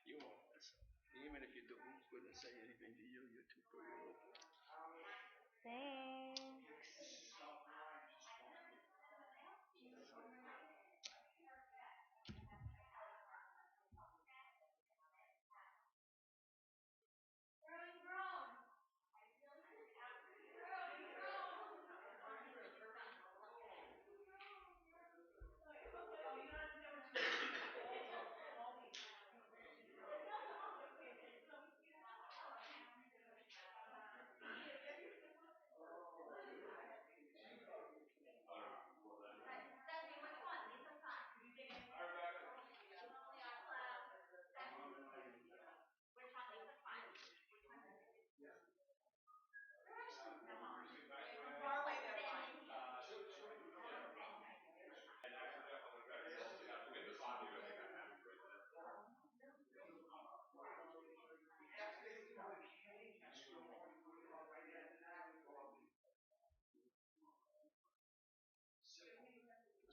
You won't mess up. Even if you do, who's going to say anything to you? You're too pretty. Thanks.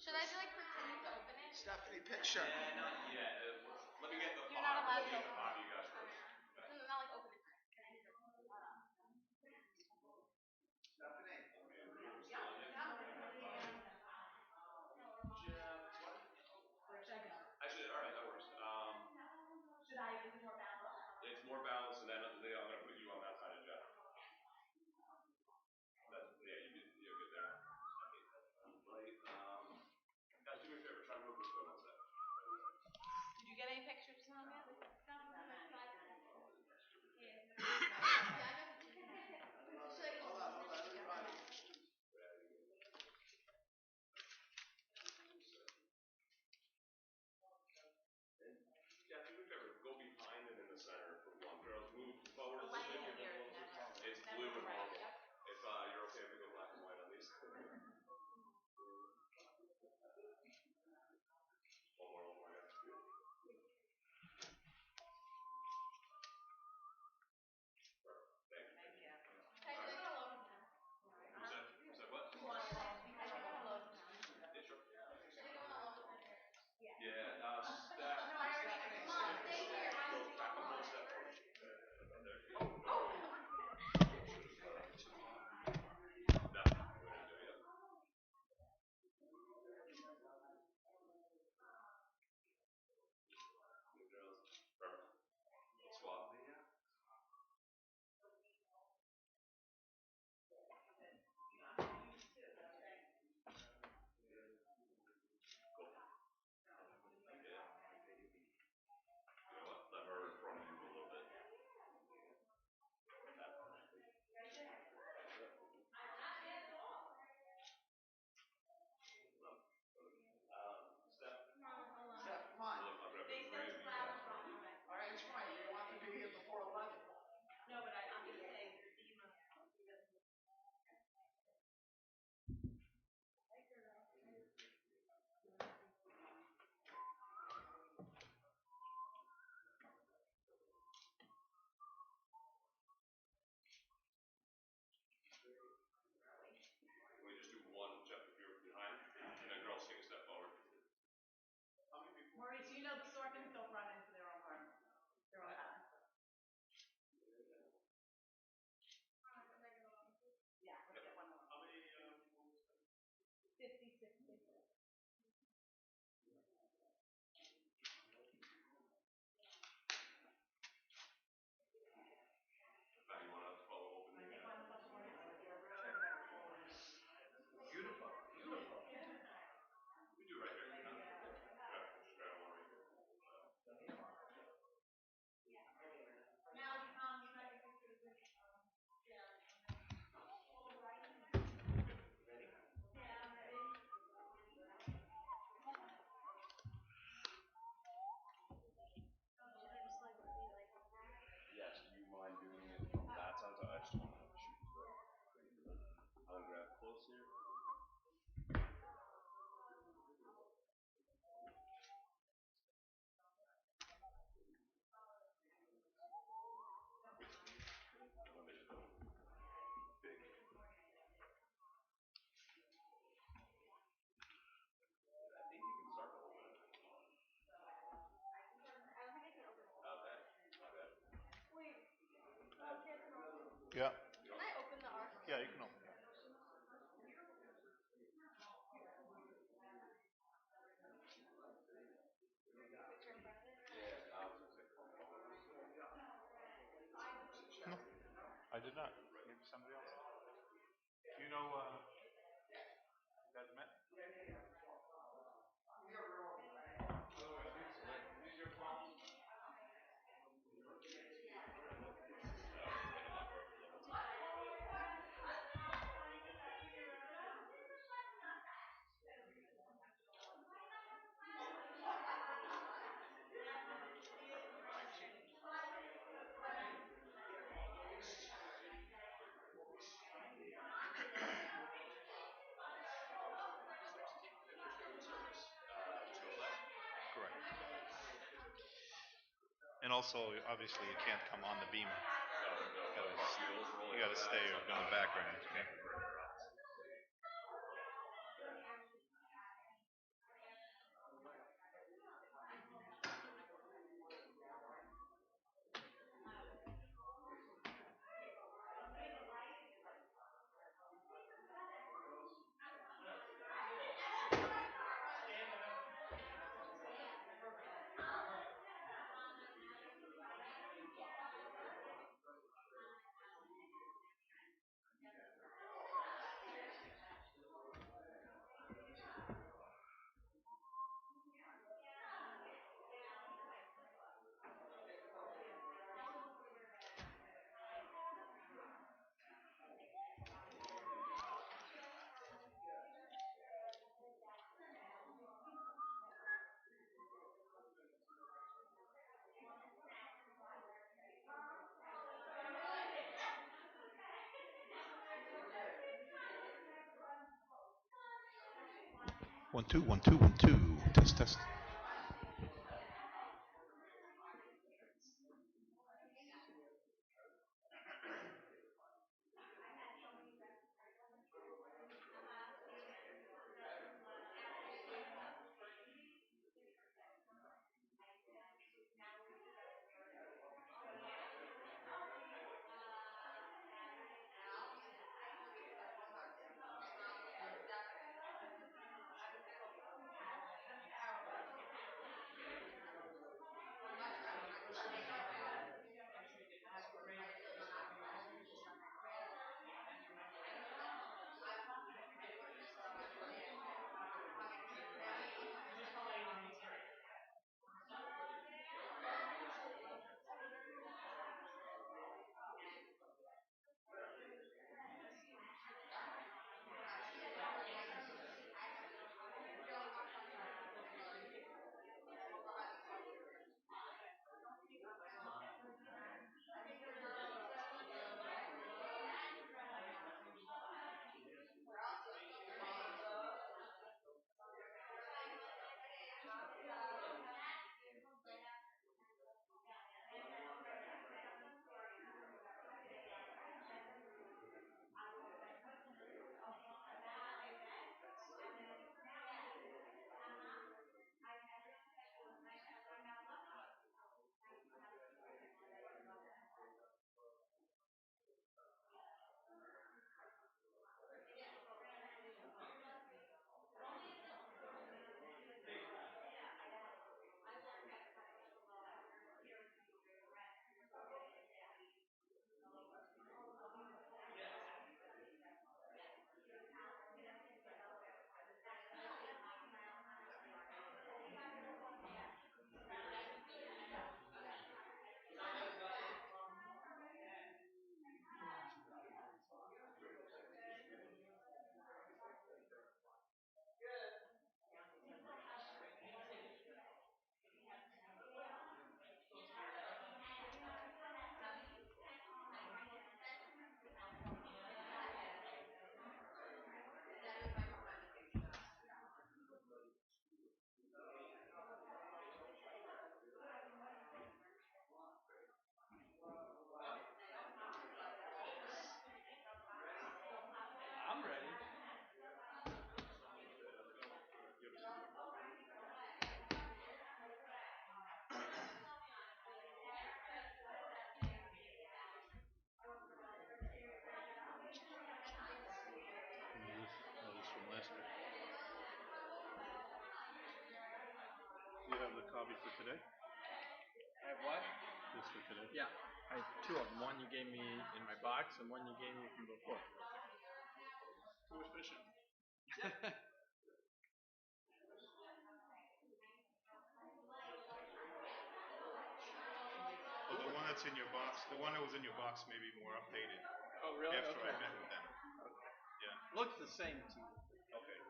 Should I like pretend to open it? Stephanie, picture. Yeah, not yet. Let me get the You're not allowed to Let me get the open five it. you guys first. No, not like open it. Actually, all right, that works. It's more balanced, and then I'm gonna put you on that side of Jeff. Yeah, you're good there. Right. Guys, do me a favor. Try to move this way one sec. Did you get any pictures from him yet? Hold on. Yeah, do me a favor. Go behind and in the center for one. Girls, move forward. The lighting here is never. It's blue and normal. If you're okay if we go black and white on these. One more. Yeah. Thank you. Who's that what? Yeah, sure. Yeah, stack. No, I already. Mom, stay here. Go back one step forward. I did not. Maybe somebody else. Do you know guys met? Correct. And also, obviously, you can't come on the beamer. You gotta stay in the background. Okay? 1 2 1 2 1 2. Test test. You have the copy for today? I have what? This for today? Yeah. I have two of them. One you gave me in my box, and one you gave me from before. Who was fishing? Oh, the one that's in your box. The one that was in your box may be more updated. Oh, really? After Okay. I met with them. Yeah. Looks the same to me. Okay.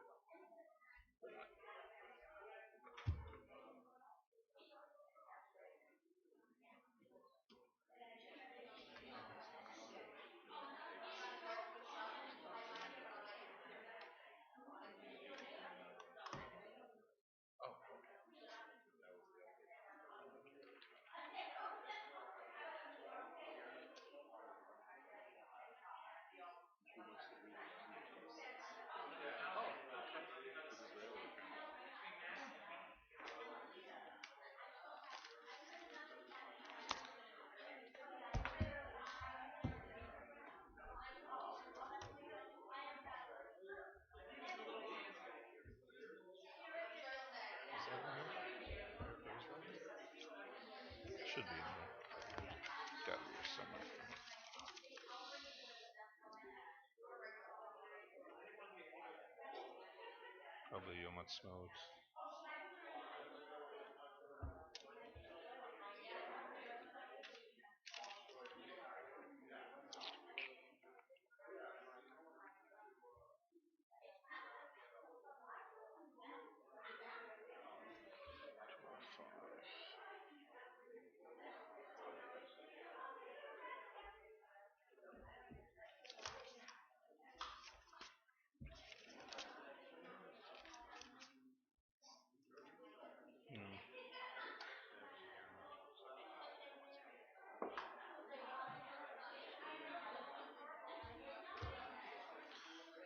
Should be in there. Gotta be here somewhere. Probably Yom Ha'atzmaut.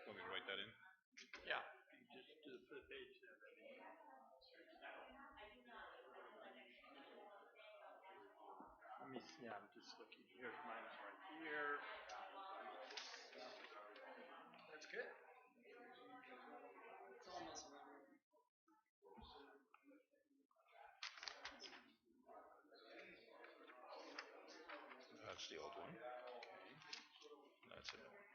Want me to write that in? Yeah. You just do the page there. Let me see. I'm just looking. Here's mine right here. That's good. It's almost That's the old one. That's a new one.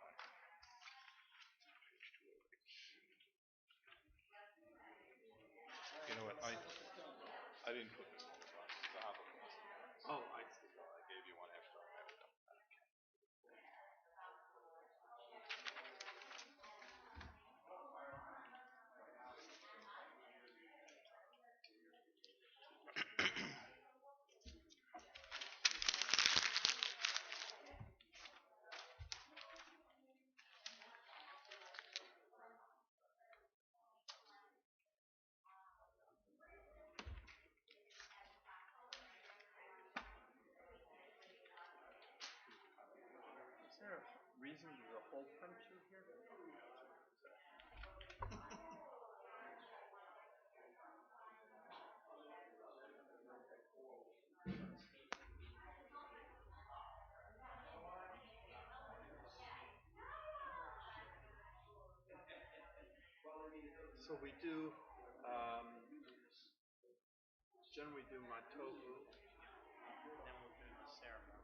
You know what? I didn't put this in the box. The Apple box. Oh, I see. I gave you one extra. Is there a reason there's a hole puncher here? So we do, generally do my tofu, and then we'll do the ceremony.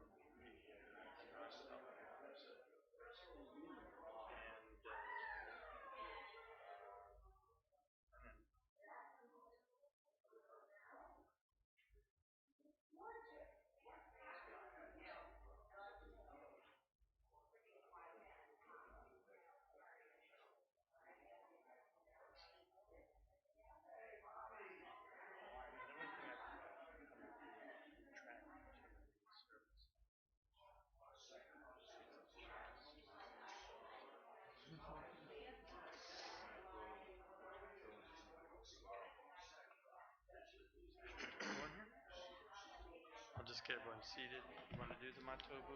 I'll just get everyone seated. You want to do the matobu?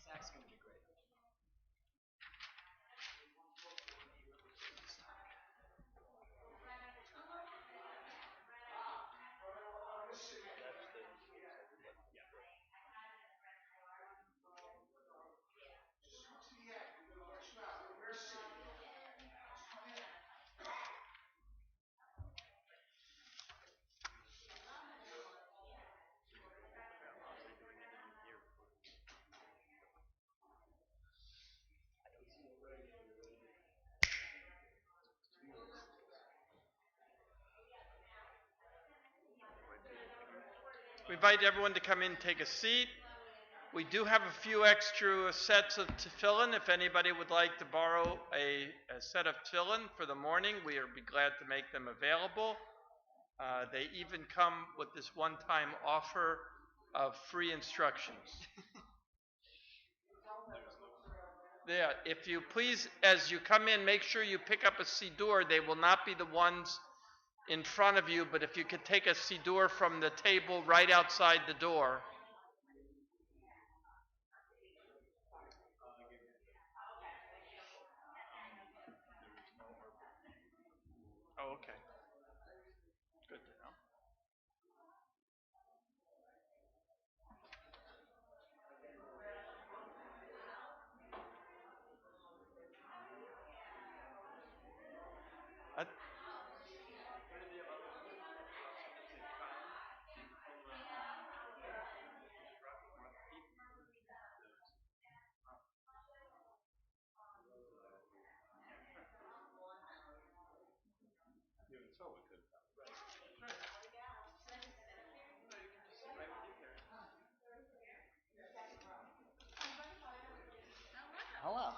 Zach's gonna be great. invite everyone to come in and take a seat. We do have a few extra sets of tefillin. If anybody would like to borrow a set of tefillin for the morning, we would be glad to make them available. They even come with this one-time offer of free instructions. Yeah, if you please, as you come in, make sure you pick up a siddur. They will not be the ones in front of you, but if you could take a siddur from the table right outside the door. Oh, okay. Good to know. Even so, we could. Hello.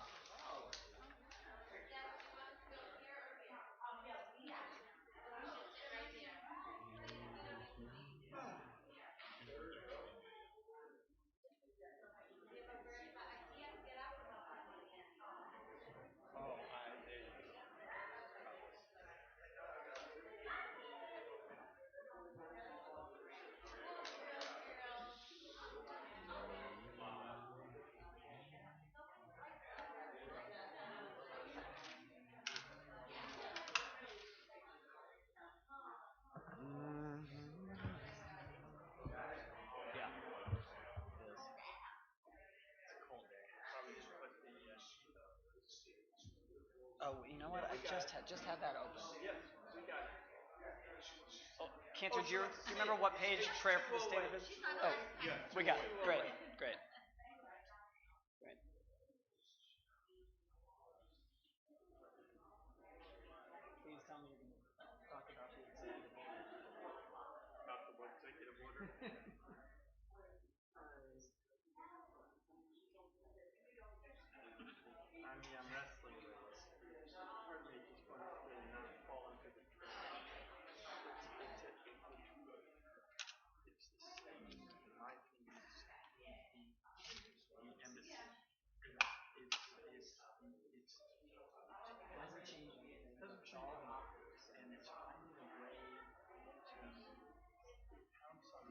Yeah. It is. It's a cold day. Oh, you know what? I just had that open. Oh, Cantor, do you remember what page prayer for the state of Israel? Oh, we got it. Great. Please tell me you're going to talk about the executive order. About the what executive order? I'm wrestling with it. Part of me just wants to not fall into the trap. It's the same, in my opinion, the embassy. It doesn't change anything. It's all and it's finding a way to pounce on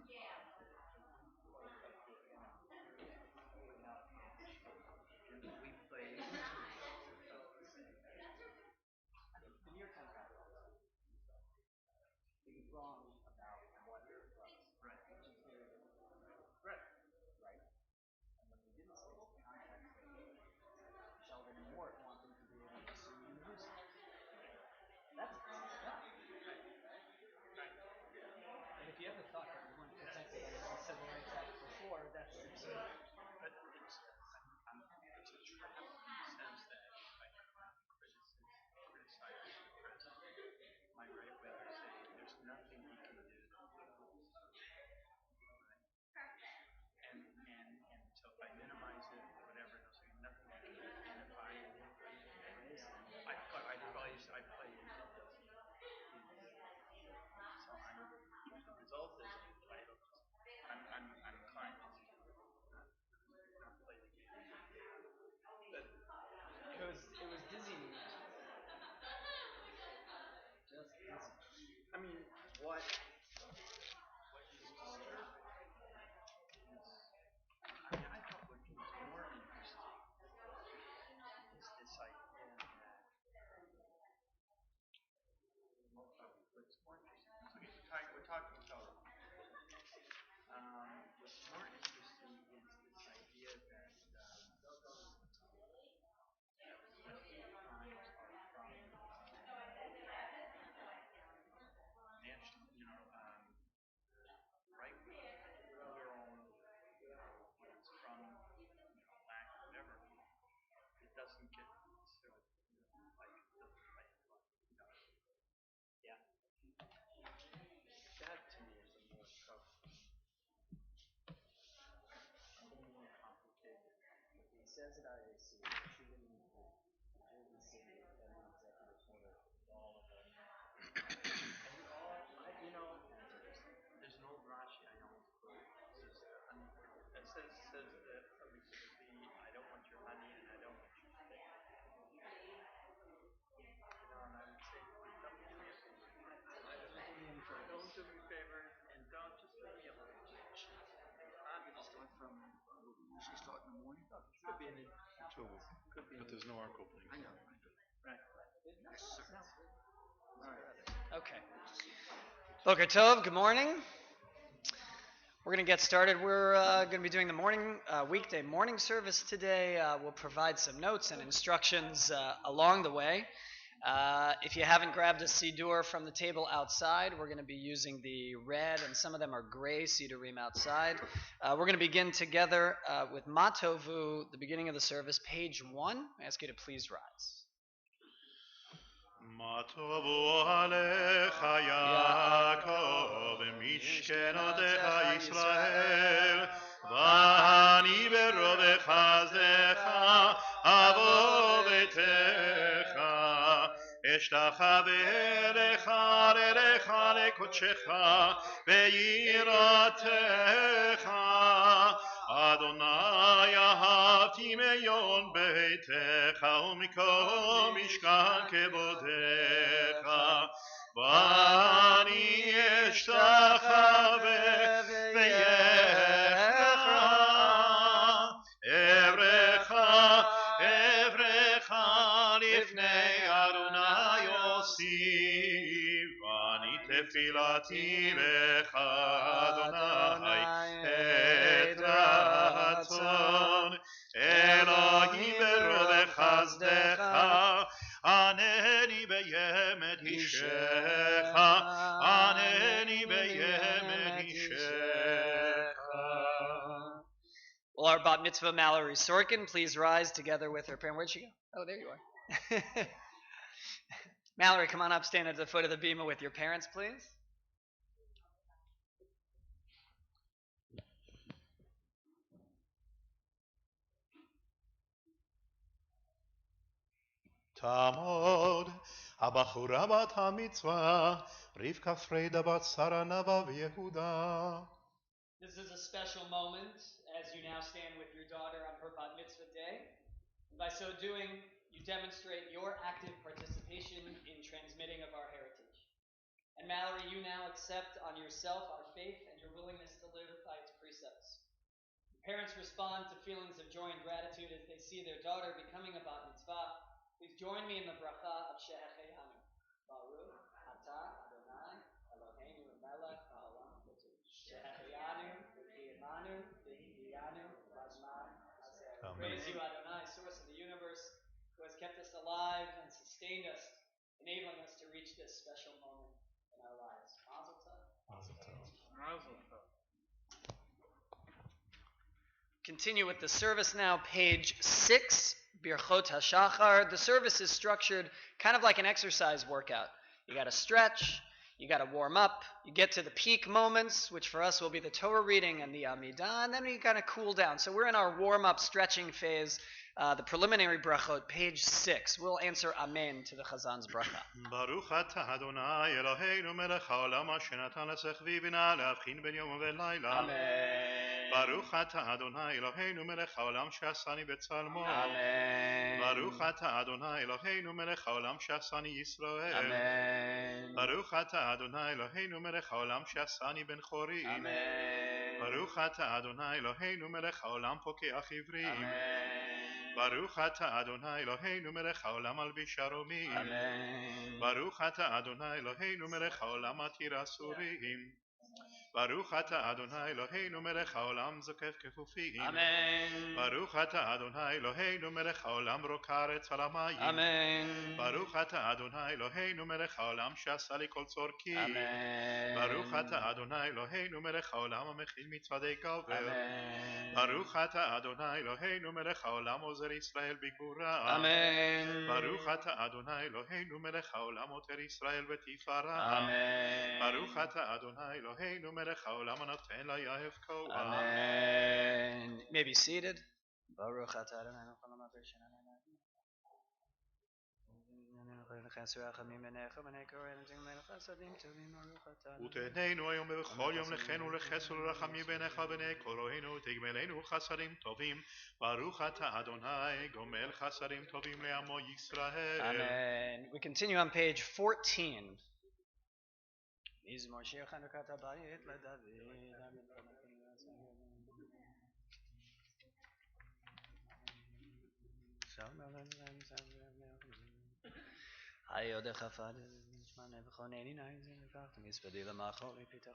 says at IAC, shooting the Jersey City and the executive order with all of them. You know, there's an old Rashi I always quote. That says I don't want your honey and I don't want your steak. You know, and I would say, don't do me a favor. Don't do me a favor and don't just leave me alone. Start from, we usually start in the morning. Could be an But there's no ark opening. I know. right. Yes, sir. Okay. Boker Tov, good morning. We're going to get started. We're going to be doing the weekday morning service today. We'll provide some notes and instructions along the way. If you haven't grabbed a Siddur from the table outside, we're going to be using the red, and some of them are gray Siddurim outside. We're going to begin together with Matovu, the beginning of the service, page 1. I ask you to please rise. מה טובו עליך יעקב משכנותיך ישראל ואני ברוב חסדך אבוא ביתך אשתחווה לך לרך לקודשך ביראתך אדוני אהבתי מיון ביתך ומכל משכן כבודך ואני אשתחווה ויחך אברך לפני אדוני אוסיף ואני תפילתי בך אדוני את רצון אלוהים ברוב חסדך ענני בימת אישך ענני בימת אישך. Well, our bat mitzvah Mallory Sorkin, please rise together with her parent. Where'd she go? Oh, there you are. Mallory, come on up, stand at the foot of the bima with your parents, please. תעמוד הבחורה בת המצווה רבקה פרידה בת שרה נאוה ויהודה. This is a special moment as you now stand with your daughter on her bat mitzvah day. And by so doing, you demonstrate your active participation in transmitting of our heritage. And Mallory, you now accept on yourself our faith and your willingness to live by its precepts. Parents respond to feelings of joy and gratitude as they see their daughter becoming a bat mitzvah. Please join me in the bracha of Shehecheyanu. Baruch atah Adonai Eloheinu melech haolam Shehecheyanu v'kiyamanu v'hidiyanu v'azman hazeh. Praise you, Adonai, source of the universe, who has kept us alive and sustained us, enabling us to reach this special moment in our lives. Mazel tov. Mazel tov. Continue with the service now, page 6, Birchot HaShachar. The service is structured kind of like an exercise workout. You got to stretch, you got to warm up, you get to the peak moments, which for us will be the Torah reading and the Amidah, and then you got to cool down. So we're in our warm-up stretching phase, the preliminary brachot, page 6. We'll answer Amen to the Chazan's bracha. ברוך אתה אדוני אלוהינו מלך העולם אשר נתן לשכבי בינה להבחין בין יום ולילה. Amen. ברוך אתה אדוני אלוהינו מלך העולם שעשני בצלמו. Amen. ברוך אתה אדוני אלוהינו מלך העולם שעשני ישראל. Amen. ברוך אתה אדוני אלוהינו מלך העולם שעשני בן חורין. Amen. ברוך אתה אדוני אלוהינו מלך העולם פוקח עברים. Amen. ברוך אתה אדוני אלוהינו מלך העולם מלביש ערומים. Amen. ברוך אתה אדוני אלוהינו מלך העולם מתיר אסורים. ברוך אתה אדוני אלוהינו מלך העולם זוקף כפופים. Amen. ברוך אתה אדוני אלוהינו מלך העולם רוקע ארץ על המים. Amen. ברוך אתה אדוני אלוהינו מלך העולם שעשה לי כל צורכי. Amen. ברוך אתה אדוני אלוהינו מלך העולם המכיל מצעדי גבר. Amen. ברוך אתה אדוני אלוהינו מלך העולם עוזר ישראל בגבורה. Amen. ברוך אתה אדוני אלוהינו מלך העולם עוטר ישראל בתפארה. Amen. ברוך אתה אדוני אלוהינו מלך העולם הנותן ליהב כוח. Amen. You may be seated. Baruch atah Adonai melech haolam ותהננו היום ובכל יום לכנו לחסד ולרחמים בעיניך ובעיני כל אלוהינו תגמלנו חסדים טובים ברוך אתה אדוני גומל חסדים טובים לעמו ישראל. Amen. We continue on page 14. מזמור שיר חנוכת הבית לדוד.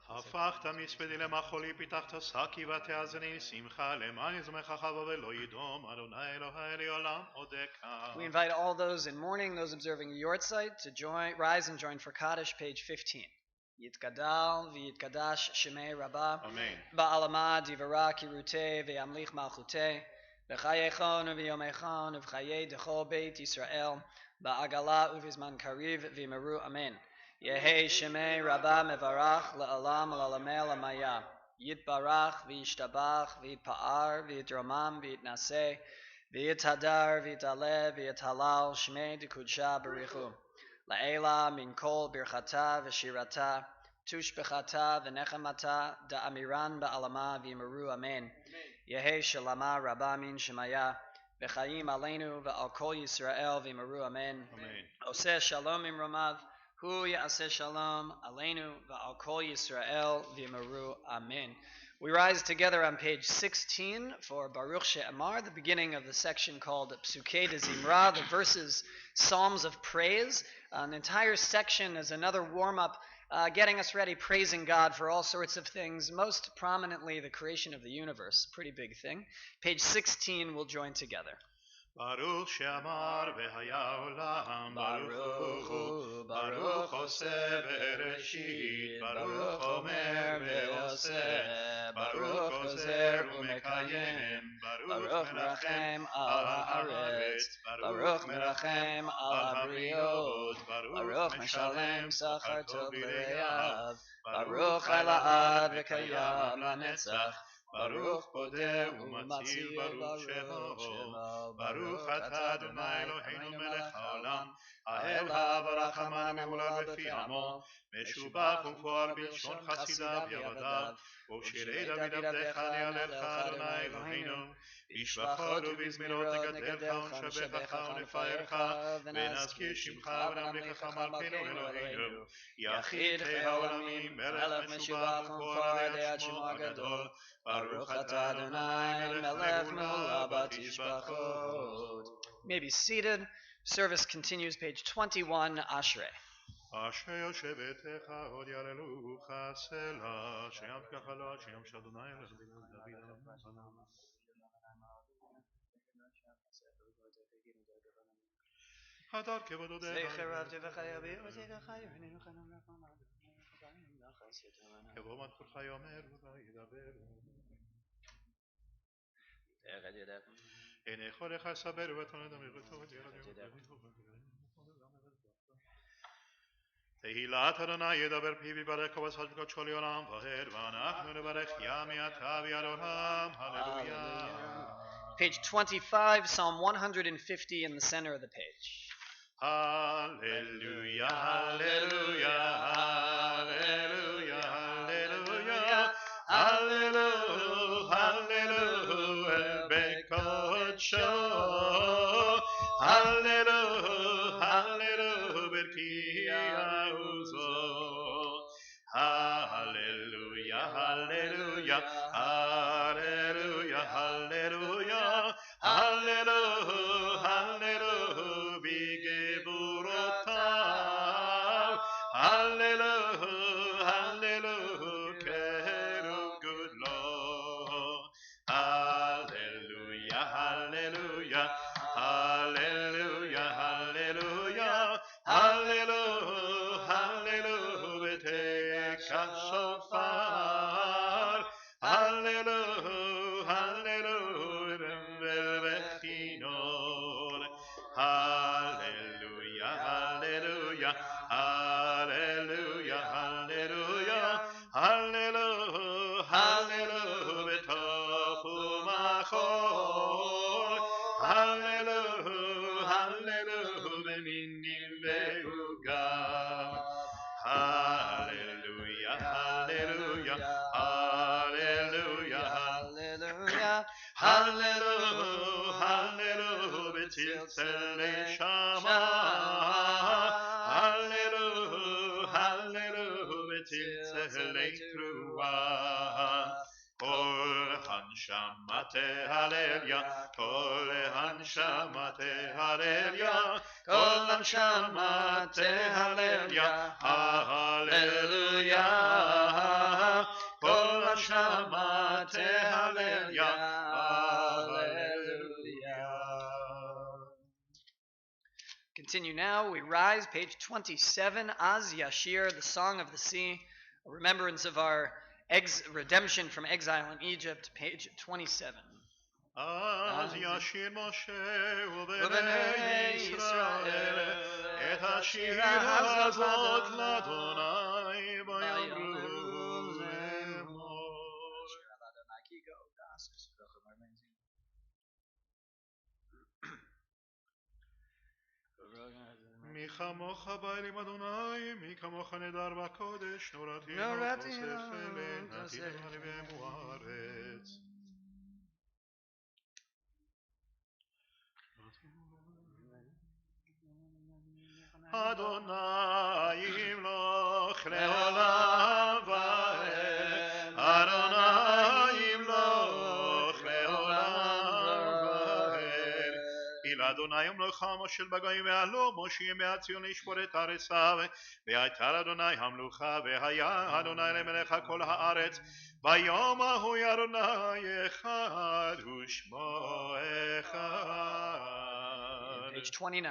הפכת מספדי למחולי פיתחת שקי ותאזני שמחה למען יזמך חבא ולא ידום אדוני אלוהי לעולם עודך. We invite all those in mourning, those observing Yortzeit, to rise and join for Kaddish, page 15. יתגדל ויתקדש שמי רבה בעלמה דברה קירותי וימליך מלכותי בחייכון וביומכון ובחיי דכל בית ישראל בעגלה ובזמן קריב וימרו אמן. יהי שמי רבה מברך לעולם ולעלמי עלמיה. יתברך וישתבח ויתפאר ויתרומם ויתנשא ויתהדר ויתעלה ויתהלל שמי דקודשה בריחו. לעילה מן כל ברכתה ושירתה תושבחתה ונחמתה דאמירן בעלמה וימרו אמן. יהי שלמה רבה מן שמיה וחיים עלינו ועל כל ישראל וימרו אמן. עושה שלום ממרומיו הוא יעשה שלום עלינו ועל כל ישראל וימרו amen. We rise together on page 16 for Baruch She'amar, the beginning of the section called Psukei de Zimra, the verses, Psalms of Praise. An entire section is another warm-up, getting us ready, praising God for all sorts of things, most prominently the creation of the universe, pretty big thing. Page 16 we'll join together. ברוך שאמר והיה עולם ברוך הוא ברוך עושה בראשית ברוך אומר ועושה ברוך עוזר ומקיים ברוך מרחם על הארץ ברוך מרחם על הבריות ברוך משלם שכר טוב לרעיו ברוך לעד וקיים לנצח ברוך פודה ומציל ברוך שמו ברוך אתה אדוני אלוהינו מלך העולם האל והרחמן המהולל בפי עמו משובח ומפואר בלשון חסידיו יעבדיו ובשירי דוד עבדך נהללך אדוני אלוהינו בשבחות ובזמירות נגדלך ונשבחך ונפארך ונזכיר שמך ונמליכך מלכנו אלוהינו יחיד חיי העולמים מלך משובח ומפואר עד שמו הגדול ברוך אתה אדוני מלך מעולה בתשבחות. May be seated. Service continues, page 21, Ashrei. אשרי יושבתך עוד יעללוך סלע שים כחלת שים שאדוני אלך דוד הדר כבודו זכר רב טבח יביא וזכרך יביא יבוא מלכותך יאמר וידבר הנה יכולך סבר ותונד אמירתו תהילת אדוני ידבר פיו יברך ובשד בקודשו לעולם ועד ואנחנו נברך יה מעתה ועד עולם הללויה. Page 25, Psalm 150 in the center of the page. Hallelujah, hallelujah, hallelujah, hallelujah, hallelujah, hallelujah, bekodsho, hallelujah, hallelujah, berkiauzo, hallelujah, hallelujah, hallelujah, hallelujah, hallelujah, hallelujah, begeburotav, hallelujah, hallelujah, keru good Lord, hallelujah, hallelujah, hallelujah, hallelujah, hallelujah, hallelujah, take a shofar, hallelujah, hallelujah, velvechinor, hallelujah, hallelujah, hallelujah, hallelujah, hallelujah, hallelujah, betochu machor, צלי תרועה כל הנשמה תהלליה כל הנשמה תהלליה כל הנשמה תהלליה הללויה כל הנשמה תהלליה הללויה. Continue now. We rise, page 27, Az Yashir, the Song of the Sea, a remembrance of our redemption from exile in Egypt, page 27. אז ישיר משה ובני ישראל את השיר הזאת לאדוני ויאמרו לאמור. מי כמוך באלים אדוני, מי כמוך נדר בקודש, נורתי תוסף אלה, נתי דברי באמו הארץ. אדוני ימלוך לעולם ועד, אדוני ימלוך לעולם ועד. כי לאדוני ימלוך עמו של בגויים ועלו משה ימי הציון לשפור את ארציו, והייתה לאדוני המלוכה, והיה אדוני למלך כל הארץ, ביום ההוא אדוני אחד ושמו אחד. Page 29.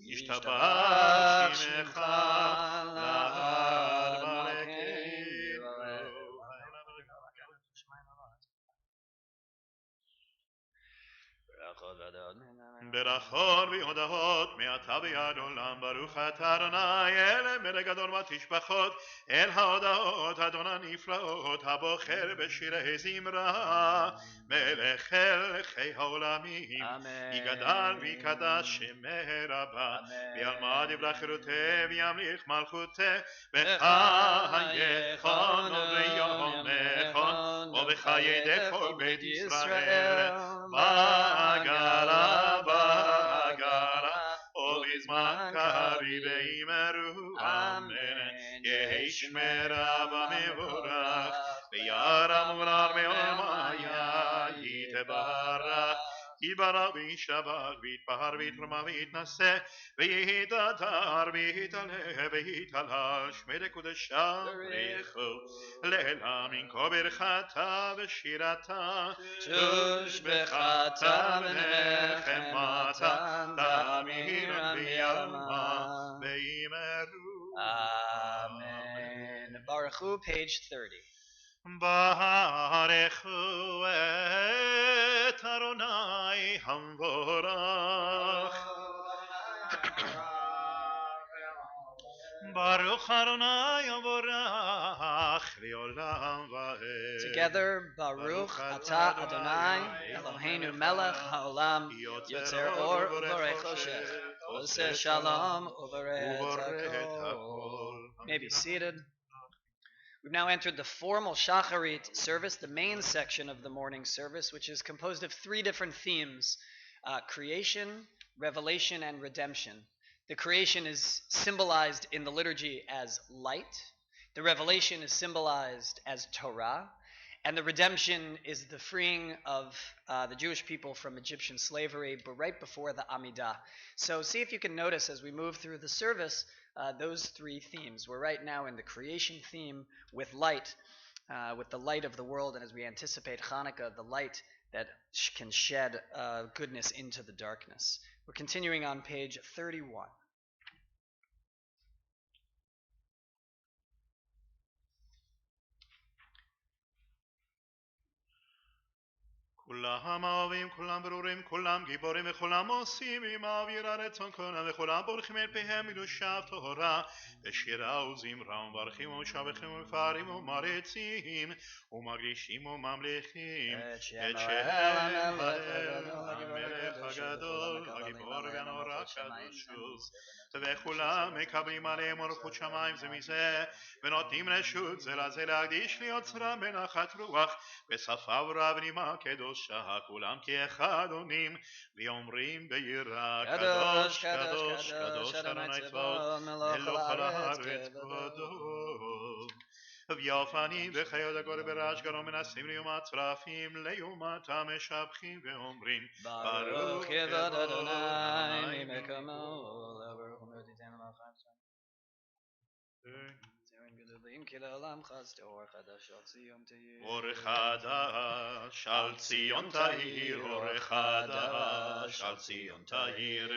ישתבח שמך לעד מלכנו. ברכות והודאות מעתה ועד עולם ברוך אתה אדוני אל מלך גדול ותשבחות אל ההודאות אדוני נפלאות הבוחר בשירי זמרה מלך מלכי העולמים יגדל ויקדש שמי רבה וילמד דברי חירותי וימליך מלכותי בחייכון וביומכון ובחיי כל בית ישראל בגלה בגלה ובזמן קריב ויאמרו אמן יהי שמרה במבורך וירא מורר מעולמיה יתברך יתברך וישתבח ויתפאר ויתרומם ויתנשא ויתהדר ויתעלה ויתהלל שמי קודשה ברכו לעילמים כה ברכתה ושירתה תושבחתה ונחמתה תאמין ויאמרה ויאמרו Amen. Baruchu, page 30. ברכו את אדוני המבורך ברוך אדוני המבורך לעולם ועד. Together, Baruch Atah Adonai Eloheinu Melech Haolam Yotzer Or Uvarei Choshech Oseh Shalom Uvarei Hakol. May be seated. We've now entered the formal Shacharit service, the main section of the morning service, which is composed of three different themes: creation, revelation, and redemption. The creation is symbolized in the liturgy as light. The revelation is symbolized as Torah. And the redemption is the freeing of the Jewish people from Egyptian slavery, but right before the Amidah. So see if you can notice as we move through the service those three themes. We're right now in the creation theme with light, with the light of the world, and as we anticipate Hanukkah, the light that can shed goodness into the darkness. We're continuing on page 31. כולם אוהבים, כולם ברורים, כולם גיבורים וכולם עושים עם האוויר הרצון כולם וכולם בורחים אל פיהם מדושת תורה בשירה וזמרה ומברכים ומשבחים ומפארים ומריצים ומקדישים וממליכים את שם המלך הגדול הגיבור והנורא קדוש וכולם מקבלים עליהם אורחות שמיים זה מזה ונותנים רשות זה לזה להקדיש ליוצרם בנחת רוח בשפה ורב נימה קדושה כולם כאחד עונים ואומרים ביראה קדוש קדוש קדוש אדוני צבאות מלך כל הארץ כבודו ויופני וחיות הגור ברעש גרום מנסים ליומת צרפים ליומתם משבחים ואומרים ברוך יבד אדוני ממקומו לברוך ומתיתנו לחיים זרעים גדולים כי לעולם חסד אור חדש על ציון תאיר אור חדש על ציון תאיר אור חדש על ציון תאיר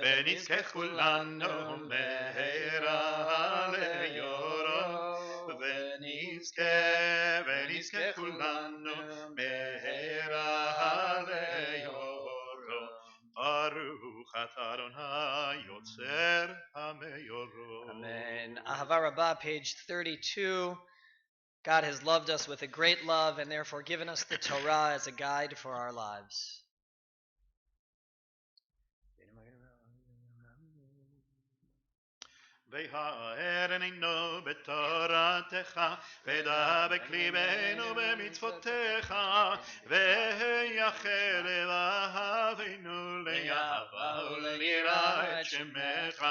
ונזכה כולנו מהרה ליורו ונזכה כולנו מהרה ליורו ברוך אתה אדוני יוצר המאורות. Amen. Ahava Rabbah, page 32. God has loved us with a great love and therefore given us the Torah as a guide for our lives. והארננו בתורתך ודבק ליבנו במצוותיך ויחל לבבינו לאהבה וליראה את שמך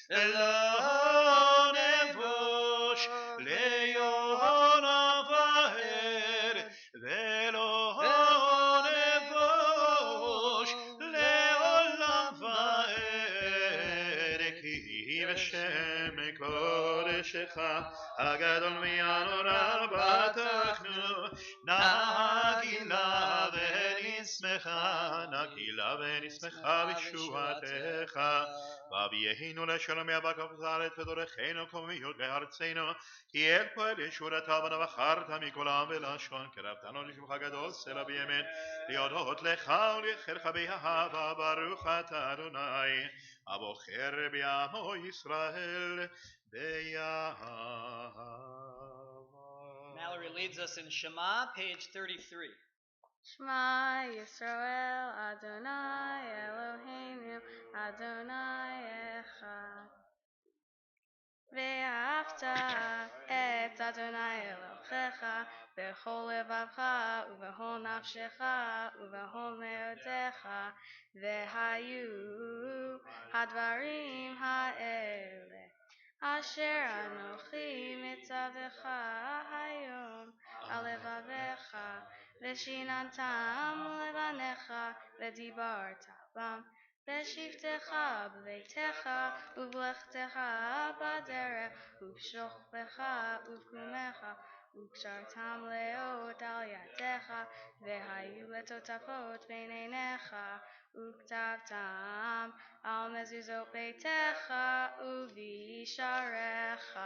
ולא נבוש ליונה וער ולא נבוש לעולם וער כי בשם קודשך הגדול והנורא בטחנו נגילה ונשמחה בישועתך והביאנו לשלום יבקף הארץ ודורכנו קומיות בארצנו כי אל פועל ישורתה ובחרת מכל עם ולשון קרבתנו לשמך גדול סלע באמת להודות לך ולייחלך באהבה ברוך אתה אדוני הבוחר בעמו ישראל באהבה. Mallory leads us in Shema, page 33. Shema Yisrael Adonai Eloheinu Adonai Echad ואהבת את אדוני אלוהיך בכל לבבך ובכל נפשך ובכל מאודך והיו הדברים האלה אשר אנוכי מצווך היום על לבביך ושיננתם לבניך ודיברת בם בשבתך בביתך ובלכתך בדרך ובשוכבך ובקומך וקשרתם לאות על ידיך והיו לטוטפות בין עיניך וכתבתם על מזוזות ביתך ובשעריך.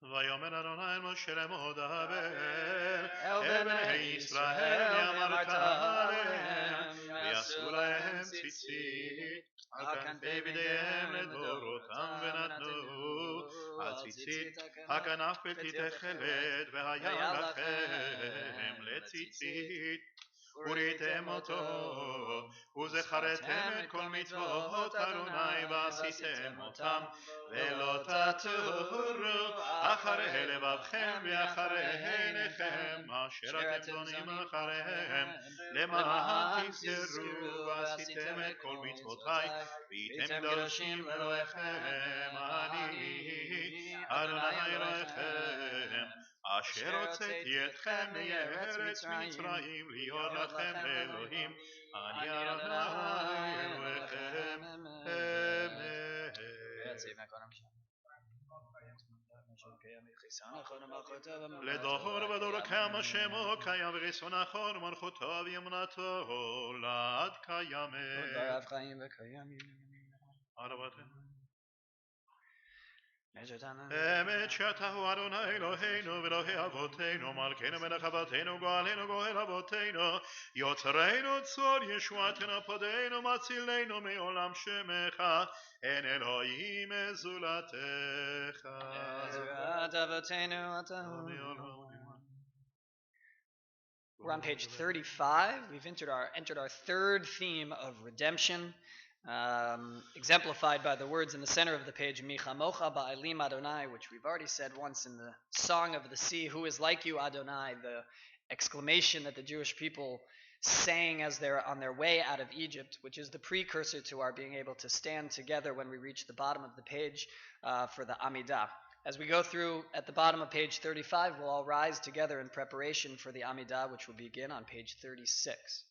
ויאמר אדוני אל משה לאמור דבר אל בני ישראל ואמרת עליהם ויעשו להם ציצית על כנפי בגדיהם לדורותם ונתנו הציצית הכנף בלתי תכלת והיה לכם לציצית וראיתם אותו וזכרתם את כל מצוות אדוני ועשיתם אותם ולא תתורו אחרי לבבכם ואחרי עיניכם אשר אתם זונים אחריהם למען תזכרו ועשיתם את כל מצוותיי והייתם קדושים לאלוהיכם אני אדוני אלוהיכם אשר הוצאתי אתכם מארץ מצרים להיות לכם אלוהים אני אדוני אלוהיכם אמן. לדור ודור כמה שמו קיים ורצון אחר ומלכותו וימונתו לעד קיימת. דבריו חיים וקיימים. אמת שאתה הוא אדוני אלוהינו ואלוהי אבותינו מלכנו מלך אבותינו גואלנו גואל אבותינו יוצרנו צור ישועתנו פודנו מצילנו מעולם שמך אין אלוהים זולתך. עזרת אבותינו אתה הוא. We're on page 35. We've entered our third theme of redemption, exemplified by the words in the center of the page, Michamocha ba'elim Adonai, which we've already said once in the Song of the Sea, who is like you, Adonai, the exclamation that the Jewish people sang as they're on their way out of Egypt, which is the precursor to our being able to stand together when we reach the bottom of the page for the Amidah. As we go through at the bottom of page 35, we'll all rise together in preparation for the Amidah, which will begin on page 36.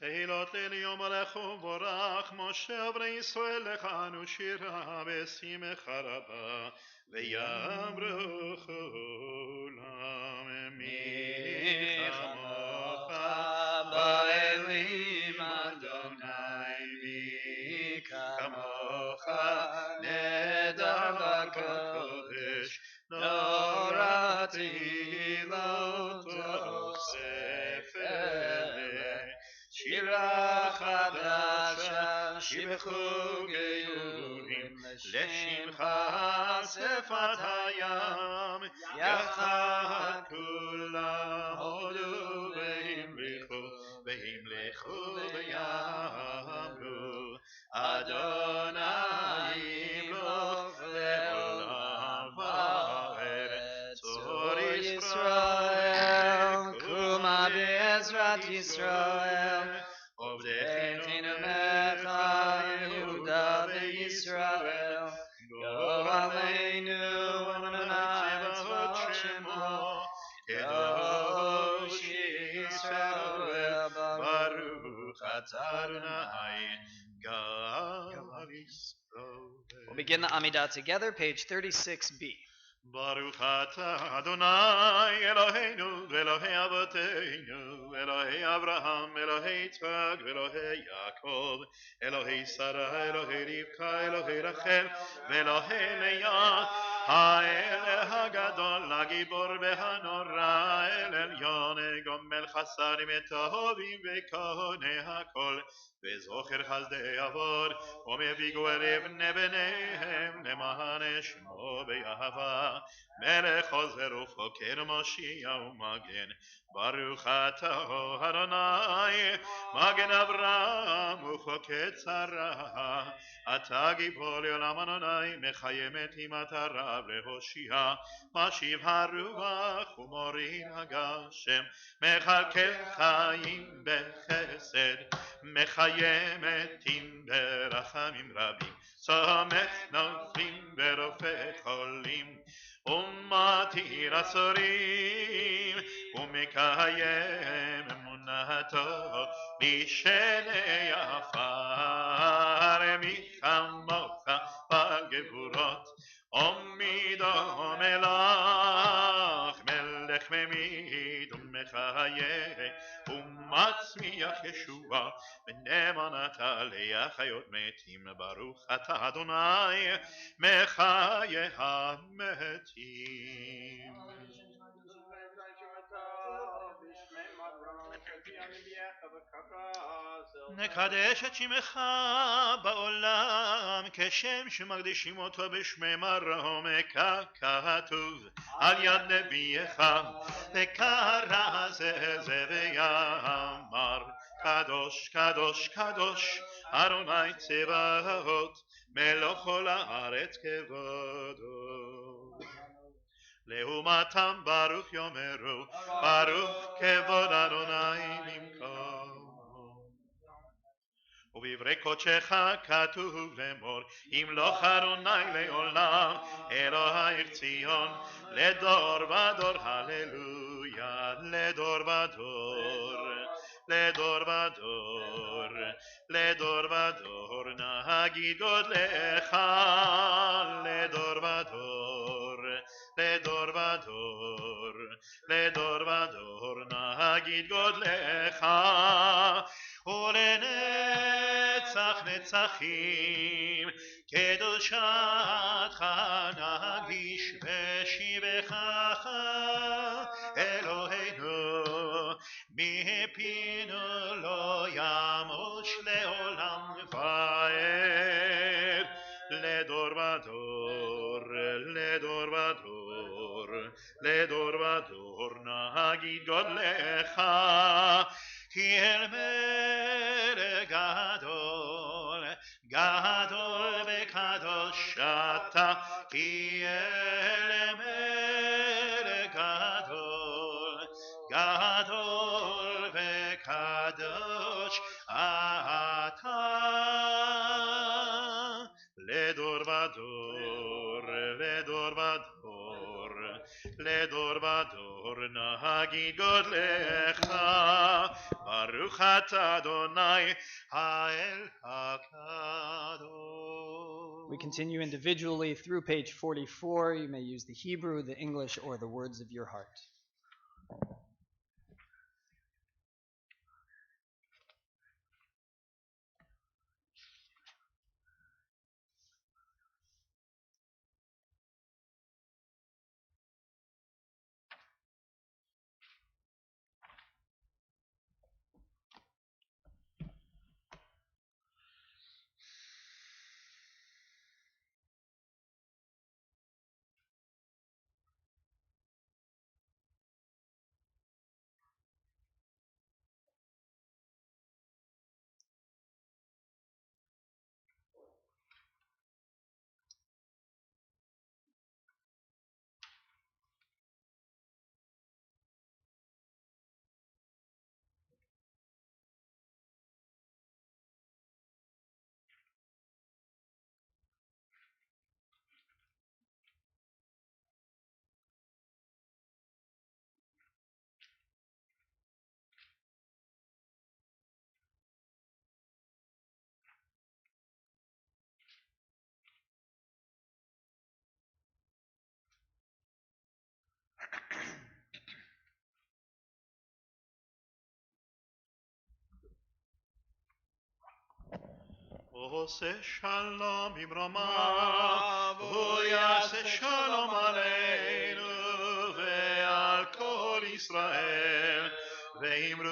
תהילות ליום הלך ובורך משה ובני ישראל לכנו שירה בשמחה רבה ויאמרו כולם מי כמוך באלים אדוני מי כמוך נדר בקודש נורא תהילות ספר שירה חדשה שיבחו גאולים לשמך שפת הים יחד כולם הודו והמלכו ויאמרו אדוני ימלוך לעולם ועד צור ישראל קומה בעזרת ישראל עובדתנו ממך יהודה וישראל גואלנו ונצבאות שמו קדוש ישראל ברוך אתה אדוני גאל ישראל. We'll begin the Amidah together, page 36b. ברוך אתה אדוני אלוהינו ואלוהי אבותינו אלוהי אברהם אלוהי יצחק ואלוהי יעקב אלוהי שרה אלוהי רבקה אלוהי רחל ואלוהי לאה האל הגדול הגיבור והנורא אל עליון גומל חסדים טובים וקונה הכל וזוכר חסדי עבוד ומביא גואל בניהם למען שמו באהבה מלך עוזר ופוקר מושיע ומגן ברוך אתה אדוני מגן אברהם ופוקד שרה אתה גיבור לעולם אדוני מחיים את מטרה להושיע משיב הרוח ומוריד הגשם מחכה חיים בחסד מחיים מתים ברחמים רבים סומך נופלים ורופא חולים ומתיר אסורים ומקיים אמונתו משני עפר מי כמוך בגבורות עמידו מלך מלך ממית ומחיה ומצמיח ישועה ונאמנתה להחיות מתים ברוך אתה אדוני מחיה המתים. נקדש את שמך בעולם כשם שמקדישים אותו בשמי מרום ככתוב על יד נביאך וקרא זה ויאמר קדוש קדוש קדוש אדוני צבאות מלוך כל הארץ כבודו לעומתם ברוך יאמרו ברוך כבוד אדוני במקום ובדברי קודשך כתוב לאמור ימלוך אדוני לעולם אלוהי ציון לדור ודור הללויה לדור ודור לדור ודור לדור ודור נגיד גודלך לדור ודור לדור ודור לדור ודור נגיד גודלך ולנצח נצחים קדושתך נקדיש בשבחך אלוהינו מפינו לא ימוש לעולם ועד לדור ודור לדור ודור לדור ודור נגיד גודלך כי אל מלך גדול גדול וקדוש אתה כי אל מלך גדול, גדול וקדוש אתה לדור ודור, לדור ודור, לדור ודור נגיד גודלך, ברוך אתה אדוני האל הקדוש. We continue individually through page 44. You may use the Hebrew, the English, or the words of your heart. עושה שלום במרומיו, הוא יעשה שלום עלינו ועל כל ישראל, ואמרו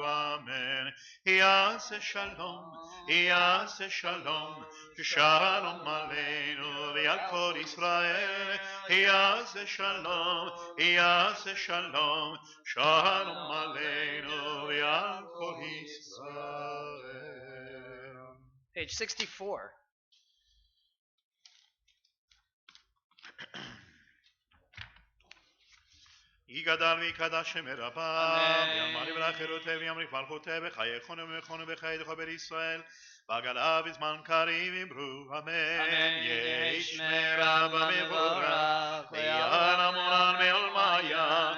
אמן. יעשה שלום, יעשה שלום, שלום עלינו ועל כל ישראל, יעשה שלום, יעשה שלום, שלום עלינו ועל כל ישראל. Page 64. יגדל ויקדש שם רבה, ויאמר יברך חירותי וימריך מלכותי בחייכון ומכון ובחייך בישראל, בגלה בזמן קריב אמרו אמן. יש מרבה מבורך, ויען המונן מעולמיה,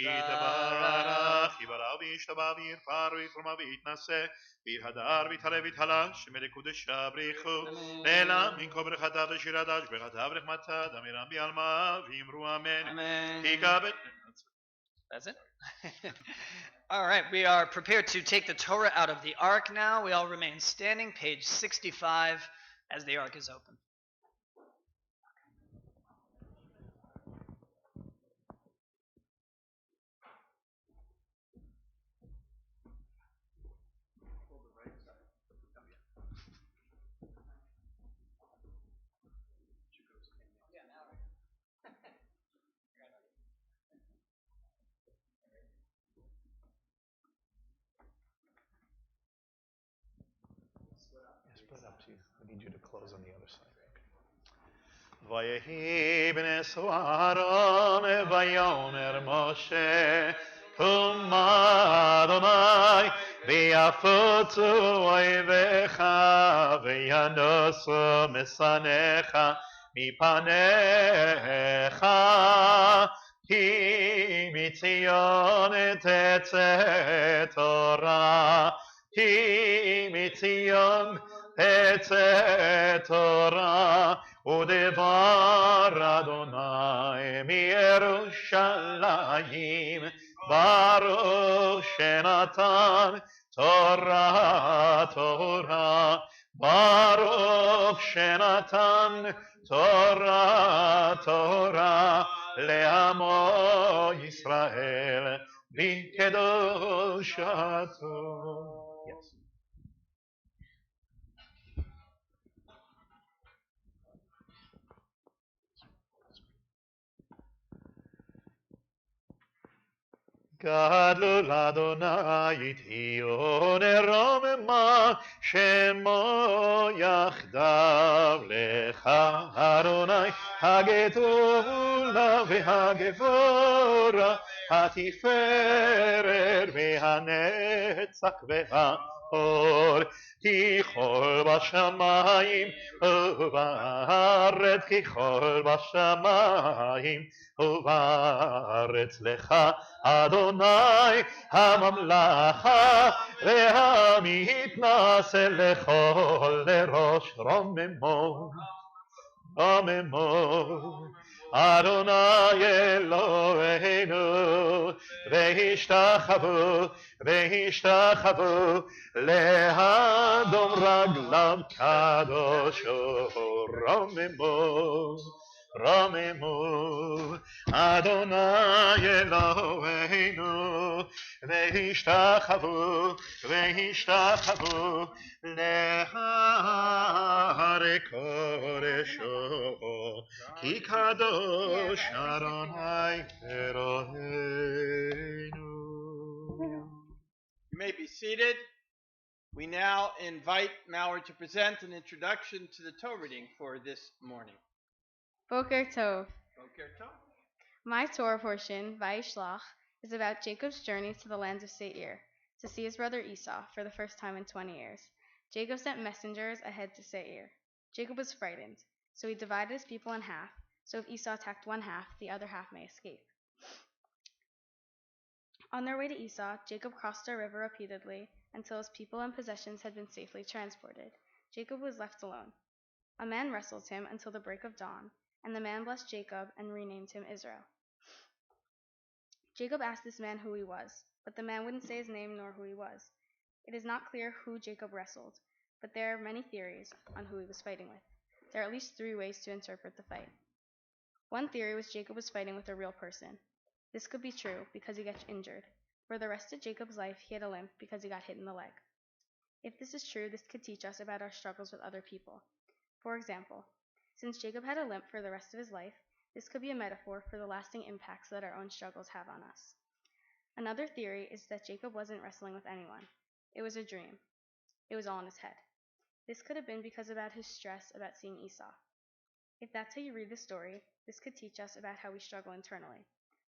יתברך, יברא וישתבח וירפא ויתרומם ויתנשא, ויתהדר ויתעלה ויתהלש, מלקודשה בריחו, אלא מן כה ברכתה ושירתה שבחתה ורחמתה, דמירם בעלמה, ואמרו אמן. תקבל. That's it? All right, we are prepared to take the Torah out of the ark now. We all remain standing, page 65, as the ark is open. Split up to you. I need you to close on the other side. ויהי בנס אהרון ויאמר משה קומה אדוני ויפוצו אויביך וינוסו משנאיך מפניך כי מציון תצא תורה כי מציון תצא תורה ודבר אדוני מירושלים ברוך שנתן תורה תורה ברוך שנתן תורה תורה לעמו ישראל בקדושתו. Yes. גדלו לאדוני תהיו נרוממה שמו יחדיו לך אדוני הגדולה והגבורה התפארת והנצח והאור ככל בשמיים ובארץ ככל בשמיים ובארץ לך אדוני הממלכה והמתנשא לכל לראש רוממו רוממו אדוני אלוהינו והשתחוו לאדום רגליו קדושו רוממו אדוני אלוהינו והשתחוו להרי קודשו כי קדוש אדוני אלוהינו. You may be seated. We now invite Mallory to present an introduction to the Torah reading for this morning. Boker Tov. Boker Tov. My Torah portion, Vayishlach, is about Jacob's journey to the lands of Seir, to see his brother Esau for the first time in 20 years. Jacob sent messengers ahead to Seir. Jacob was frightened, so he divided his people in half, so if Esau attacked one half, the other half may escape. On their way to Esau, Jacob crossed a river repeatedly until his people and possessions had been safely transported. Jacob was left alone. A man wrestled him until the break of dawn, and the man blessed Jacob and renamed him Israel. Jacob asked this man who he was, but the man wouldn't say his name nor who he was. It is not clear who Jacob wrestled, but there are many theories on who he was fighting with. There are at least 3 ways to interpret the fight. One theory was Jacob was fighting with a real person. This could be true because he gets injured. For the rest of Jacob's life, he had a limp because he got hit in the leg. If this is true, this could teach us about our struggles with other people. For example, since Jacob had a limp for the rest of his life, this could be a metaphor for the lasting impacts that our own struggles have on us. Another theory is that Jacob wasn't wrestling with anyone. It was a dream. It was all in his head. This could have been because about his stress about seeing Esau. If that's how you read the story, this could teach us about how we struggle internally.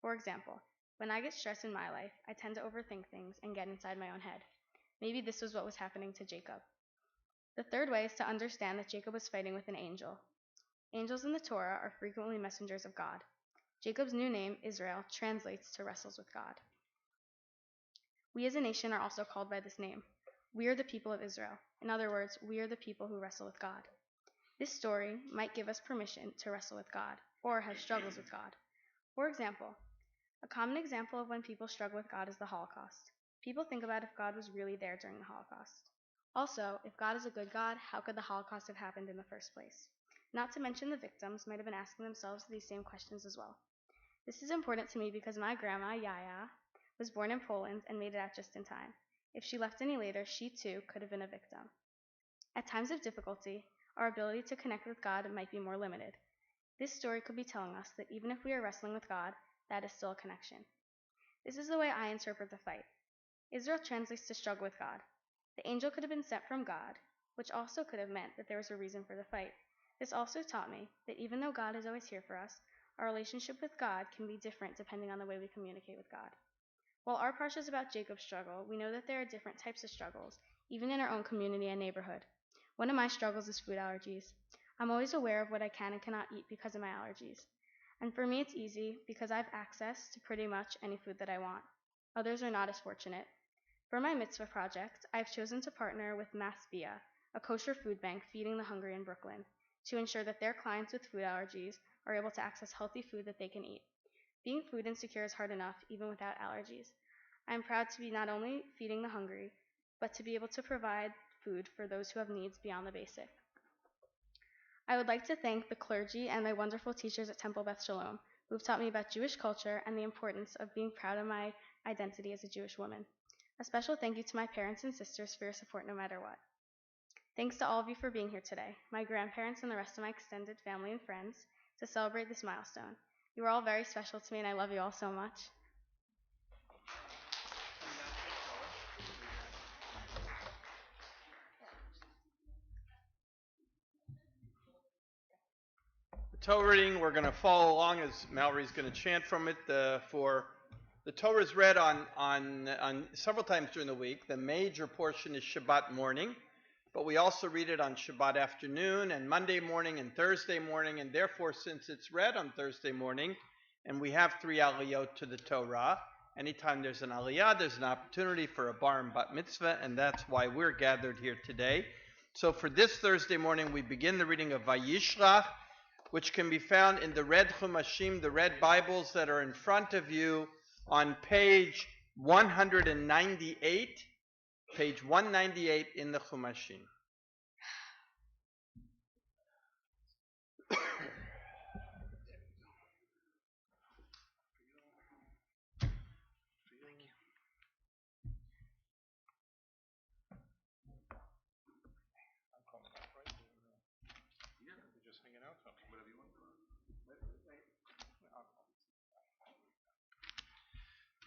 For example, when I get stressed in my life, I tend to overthink things and get inside my own head. Maybe this was what was happening to Jacob. The third way is to understand that Jacob was fighting with an angel. Angels in the Torah are frequently messengers of God. Jacob's new name, Israel, translates to wrestles with God. We as a nation are also called by this name. We are the people of Israel. In other words, we are the people who wrestle with God. This story might give us permission to wrestle with God or have struggles with God. For example, a common example of when people struggle with God is the Holocaust. People think about if God was really there during the Holocaust. Also, if God is a good God, how could the Holocaust have happened in the first place? Not to mention the victims might have been asking themselves these same questions as well. This is important to me because my grandma, Yaya, was born in Poland and made it out just in time. If she left any later, she too could have been a victim. At times of difficulty, our ability to connect with God might be more limited. This story could be telling us that even if we are wrestling with God, that is still a connection. This is the way I interpret the fight. Israel translates to struggle with God. The angel could have been sent from God, which also could have meant that there was a reason for the fight. This also taught me that even though God is always here for us, our relationship with God can be different depending on the way we communicate with God. While our parsha is about Jacob's struggle, we know that there are different types of struggles, even in our own community and neighborhood. One of my struggles is food allergies. I'm always aware of what I can and cannot eat because of my allergies. And for me, it's easy because I have access to pretty much any food that I want. Others are not as fortunate. For my mitzvah project, I've chosen to partner with Masbia, a kosher food bank feeding the hungry in Brooklyn, to ensure that their clients with food allergies are able to access healthy food that they can eat. Being food insecure is hard enough, even without allergies. I am proud to be not only feeding the hungry, but to be able to provide food for those who have needs beyond the basic. I would like to thank the clergy and my wonderful teachers at Temple Beth Shalom, who have taught me about Jewish culture and the importance of being proud of my identity as a Jewish woman. A special thank you to my parents and sisters for your support no matter what. Thanks to all of you for being here today, my grandparents and the rest of my extended family and friends, to celebrate this milestone. You are all very special to me and I love you all so much. Torah reading, we're going to follow along as Mallory's going to chant from it. The Torah is read on several times during the week. The major portion is Shabbat morning, but we also read it on Shabbat afternoon and Monday morning and Thursday morning, and therefore, since it's read on Thursday morning, and we have 3 aliyot to the Torah, anytime there's an aliyah, there's an opportunity for a bar and bat mitzvah, and that's why we're gathered here today. So for this Thursday morning, we begin the reading of Vayishlach, which can be found in the red Chumashim, the red Bibles that are in front of you on page 198, page 198 in the Chumashim.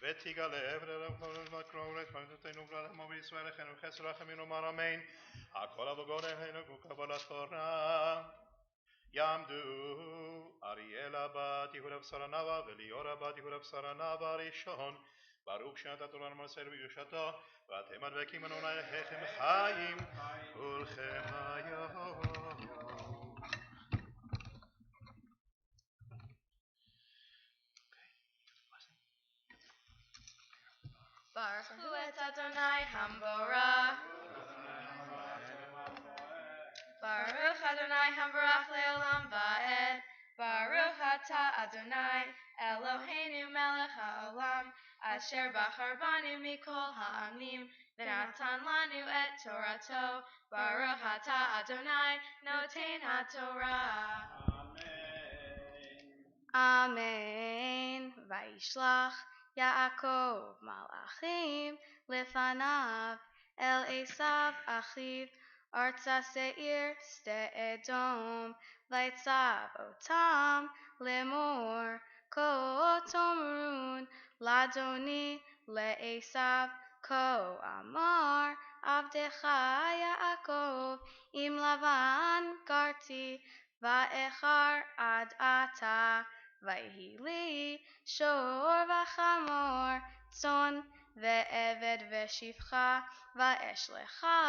ותגלה ולקרוא לתמנותינו ולעמו בישראל לכן וחסר לכם ונאמר אמן הכל אבוגון אלינו כקבלת תורה יעמדו אריאלה בת יהודה בשרה נאווה וליאורה בת יהודה בשרה נאווה הראשון ברוך שנת התורה למעשר ויושתו ואתם הדבקים אנו עליכם חיים כולכם היום Baruch hu et Adonai Hamborach. Baruch Adonai Hamborach le'olam va'ed. Baruch atah Adonai Eloheinu melech ha'olam asher bachar banu mikol ha'amim v'natan lanu et Torato. Baruch atah Adonai noten ha'Torah. Amen. Vayishlach Yaakov malachim lefanav el Esav achiv arza seir ste Edom vaitzav otam lemor ko tomrun ladoni leEsav ko amar avdecha Yaakov im Lavan garti va'echar ad ata Vayhi li shor v'chamor tzon ve'eved ve'shivcha va'eshlecha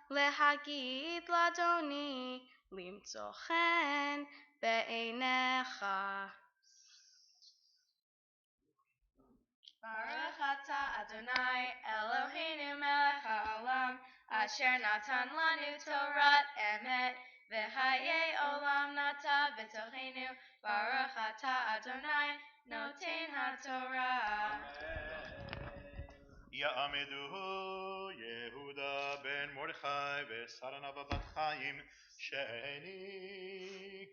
lehagid ladoni limtzo chen be'einecha. Baruch atah Adonai Eloheinu melech ha'olam asher natan lanu Torat emet v'chayei olam nata b'tochenu. Baruch atah Adonai noten ha'Torah. יעמדו יהודה בן מרדכי ושרה נאווה בת חיים שני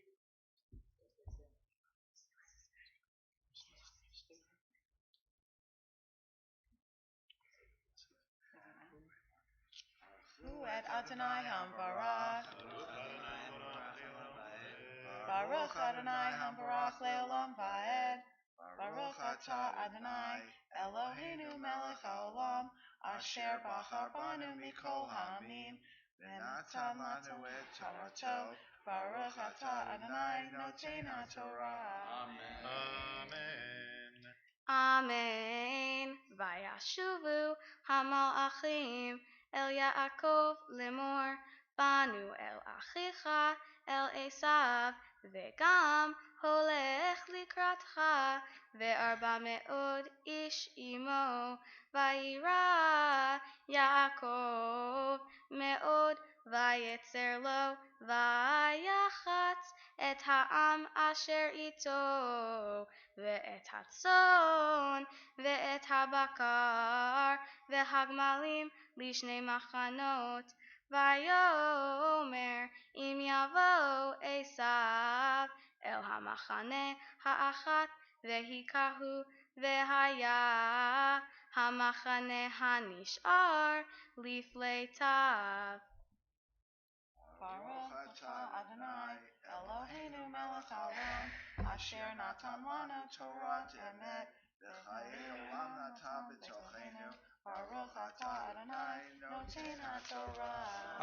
Hu et Adonai Hambarach. Baruch Adonai Hambarach le'olam va'ed. Baruch atah Adonai Eloheinu melech ha'olam asher bachar banu mikol ha'amim v'natan lanu et Torato. Baruch atah Adonai noten ha'Torah. Amen. Amen. Vayashuvu hamalachim el Yaakov lemor banu el achicha el Esav vegam holech likratcha ve'arba me'od ish imo vayira Yaakov me'od vayetzer lo vayachatz et ha'am asher ito ואת הצאן ואת הבקר והגמלים לשני מחנות ויאמר אם יבוא עשיו אל המחנה האחת והיכהו והיה המחנה הנשאר לפליטיו. Baruch atah Adonai Eloheinu melech haolam asher natan lanu Torat emet v'chayei olam nata b'tochenu. Baruch atah Adonai noten ha'Torah.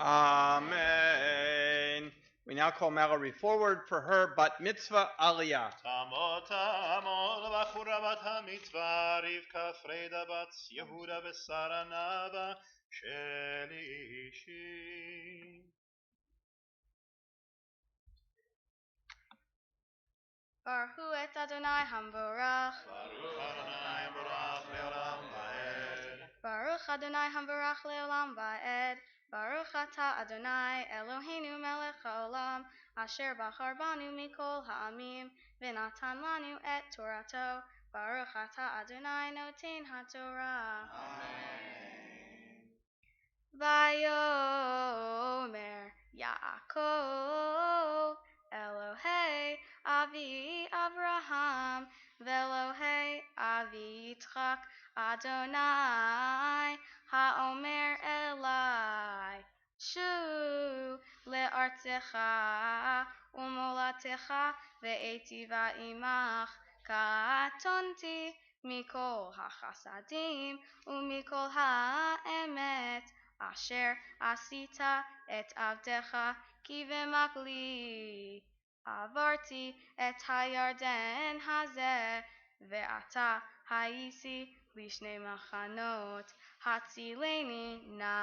Amen. We now call Mallory forward for her bat mitzvah aliyah. תמו תמו לבחורה בת המצווה רבקה פרידה בת יהודה ושרה נאווה של אישי. Baruch et Adonai Hamvorach. Baruch Adonai Hamvorach leolam va'ed. Baruch Adonai Hamvorach leolam va'ed. Baruch atah Adonai Eloheinu melech haolam asher bachar banu mikol ha'amim v'natan lanu et Torato. Baruch atah Adonai noten haTorah. Amen. Vayomer Yaakov Elohei Avi Avraham Velohei Avi Yitzchak Adonai Haomer Elai Shu le'artecha umolatecha ve'etiva imach katonti mikol hachasadim umikol ha'emet Asher asita et avdecha ki v'makli avarti et hayarden hazeh ve'ata hayisi lishne machanot hatzileni na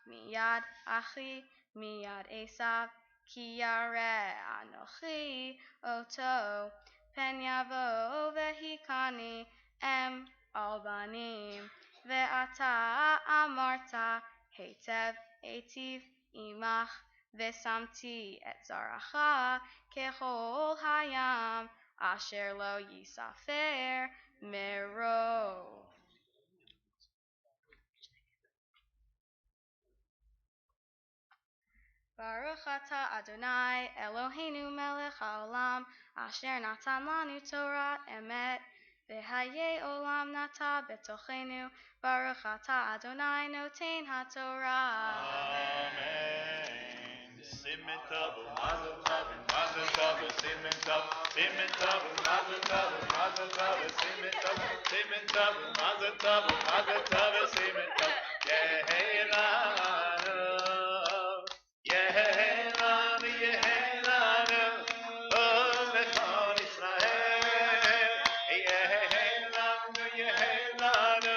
miyad achi miyad Esav ki yareh anochi oto pen yavo vehikani em al banim Ve'ata amarta hetev etiv imach vesamti et zaracha kechol hayam asher lo yisafer mero. Baruch atah Adonai Eloheinu melech haolam asher natan lanu Torah emet v'haye olam nata betochenu Baruch atah Adonai noten haTorah. Amen. Simen tov u'mazel tov u'mazel tov u'simen tov u'mazel tov u'mazel tov u'simen tov u'mazel tov u'mazel tov u'simen tov Yehelanu Yehelanu Yehelanu Lechol Yisrael Yehelanu Yehelanu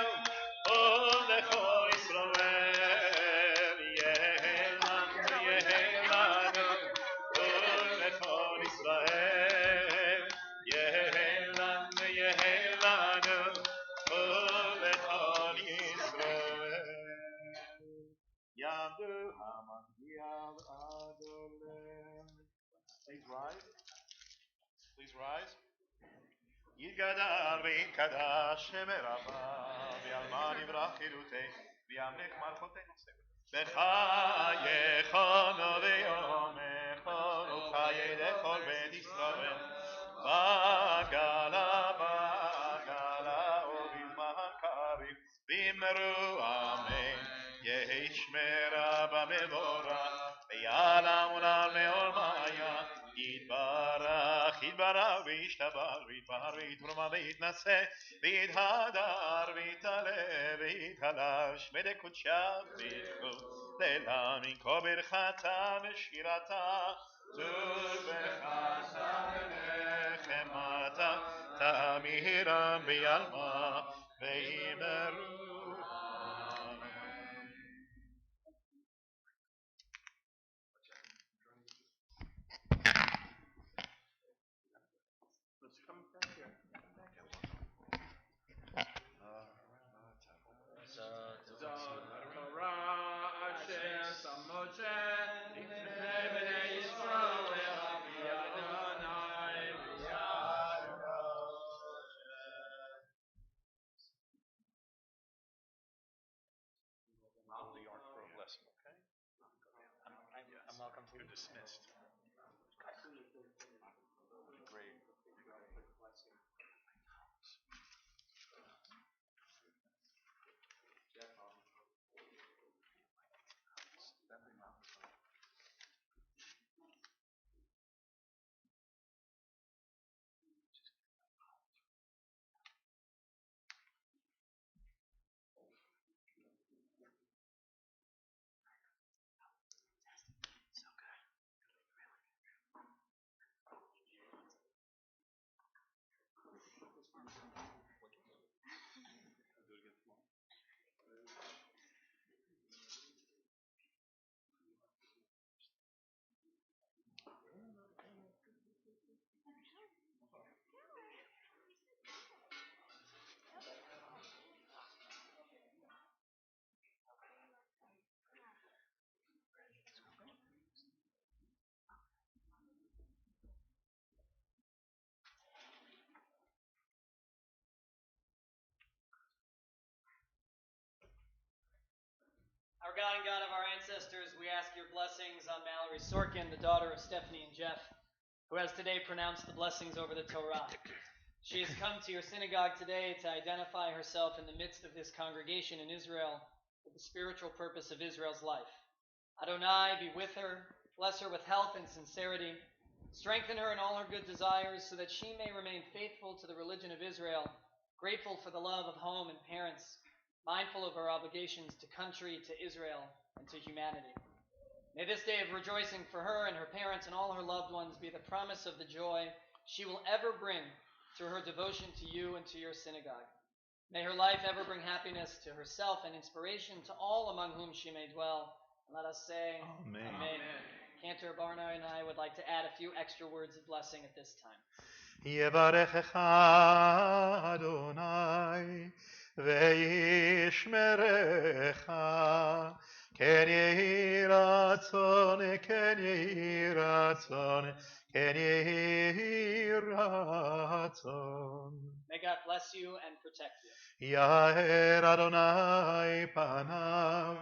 Lechol Yisrael Yehelanu Yehelanu Lechol Yisrael Yehelanu Yehelanu Lechol Yisrael Yadu Hamandiav Adolem. Please rise. Please rise. יתגדל ויתקדש שם רבה ועלמא נברח חילותי וימלך מלכותנו בחייך וביומך וחיי לכל בית ישראל בגלה בגלה ובזמן קריב באמרו אמן יהי שמרה במבורך ויעלם עולם לעולמיה יתברך יתברך וישתבח ויתבהר ויתרומם ויתנשא ויתהדר ויתעלה ויתהלש בדקודשה ויתחו לילה מכל ברכתה ושירתה צור בחסה ונחמתה תמירם בעלמא ויאמרו אמן. Let's come back here. I'm welcome to. You're dismissed. Great. Our God and God of our ancestors, we ask your blessings on Mallory Sorkin, the daughter of Stephanie and Jeff, who has today pronounced the blessings over the Torah. She has come to your synagogue today to identify herself in the midst of this congregation in Israel with the spiritual purpose of Israel's life. Adonai, be with her, bless her with health and sincerity, strengthen her in all her good desires so that she may remain faithful to the religion of Israel, grateful for the love of home and parents, mindful of her obligations to country, to Israel, and to humanity. May this day of rejoicing for her and her parents and all her loved ones be the promise of the joy she will ever bring through her devotion to you and to your synagogue. May her life ever bring happiness to herself and inspiration to all among whom she may dwell. And let us say, Amen. Amen. Cantor Barnard and I would like to add a few extra words of blessing at this time. יברכך אדוני וישמרך, כן יהי רצון, כן יהי רצון, כן יהי רצון. May God bless you and protect you. יאר אדוני פניו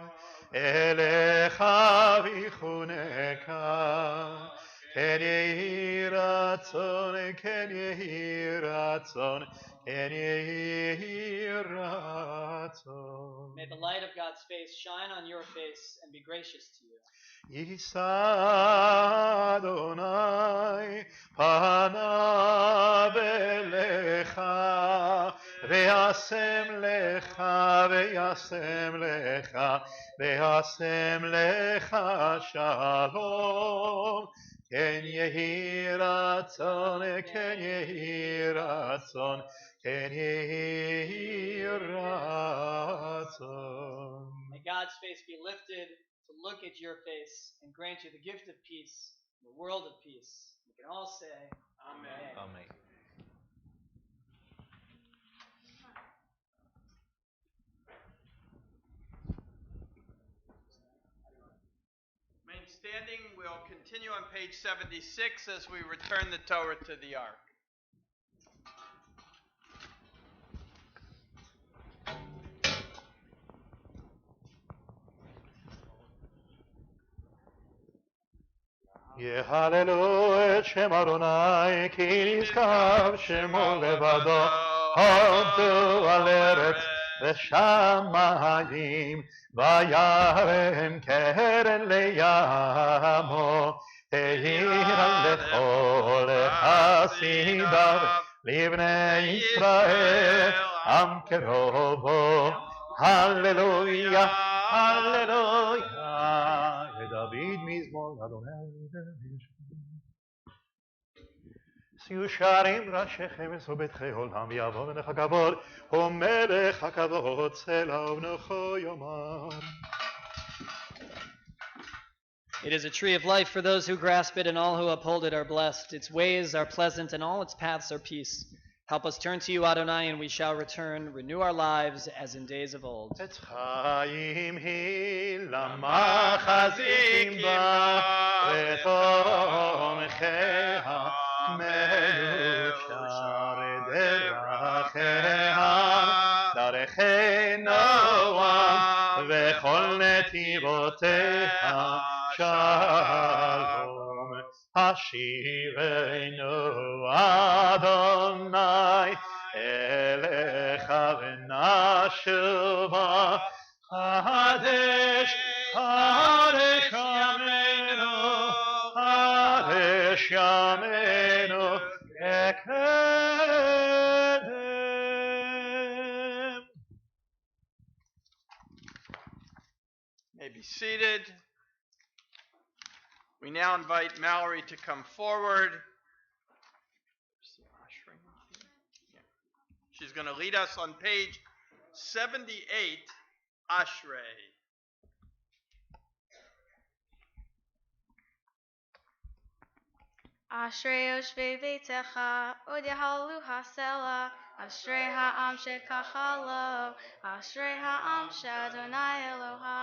אליך ויחונקה, כן יהי רצון, כן יהי רצון, כן יהי רצון. May the light of God's face shine on your face and be gracious to you. יישא אדוני פניו אליך וישם לך, וישם לך, וישם לך שלום. כן יהי רצון, כן יהי רצון, כן יהי רצון. May God's face be lifted to look at your face and grant you the gift of peace, the world of peace. We can all say, Amen. Amen. Remain standing. We'll continue on page 76 as we return the Torah to the ark. יהללו את שם אדוני כי נשגב שמו לבדו, עבדו על ארץ ושמיים וירם קרן לימו, העירה לכל חסידיו לבני ישראל עם קרובו. הללויה, הללויה, לדוד מזמור אדוני. שיהיו שערים ראשיכם ושאו ביתכי עולם, ויבוא מלך הכבוד ומלך הכבוד צלע ובנוחו יאמר. It is a tree of life for those who grasp it, and all who uphold it are blessed. Its ways are pleasant, and all its paths are peace. Help us turn to you, Adonai, and we shall return. Renew our lives as in days of old. עץ חיים היא למחזיקים בה, ותומכיה מאושר דרכיה, דרכי נועם וכל נתיבותיה שלום. השיבנו אדוני אליך ונשובה, חדש חדש ימינו, חדש ימינו כקדם. May be seated. We now invite Mallory to come forward. She's going to lead us on page 78, Ashrei. Ashrei yoshvei beitecha, od yahalu hasela. Ashrei ha'am shekachalo, Ashrei ha'am she'Adonai Eloha.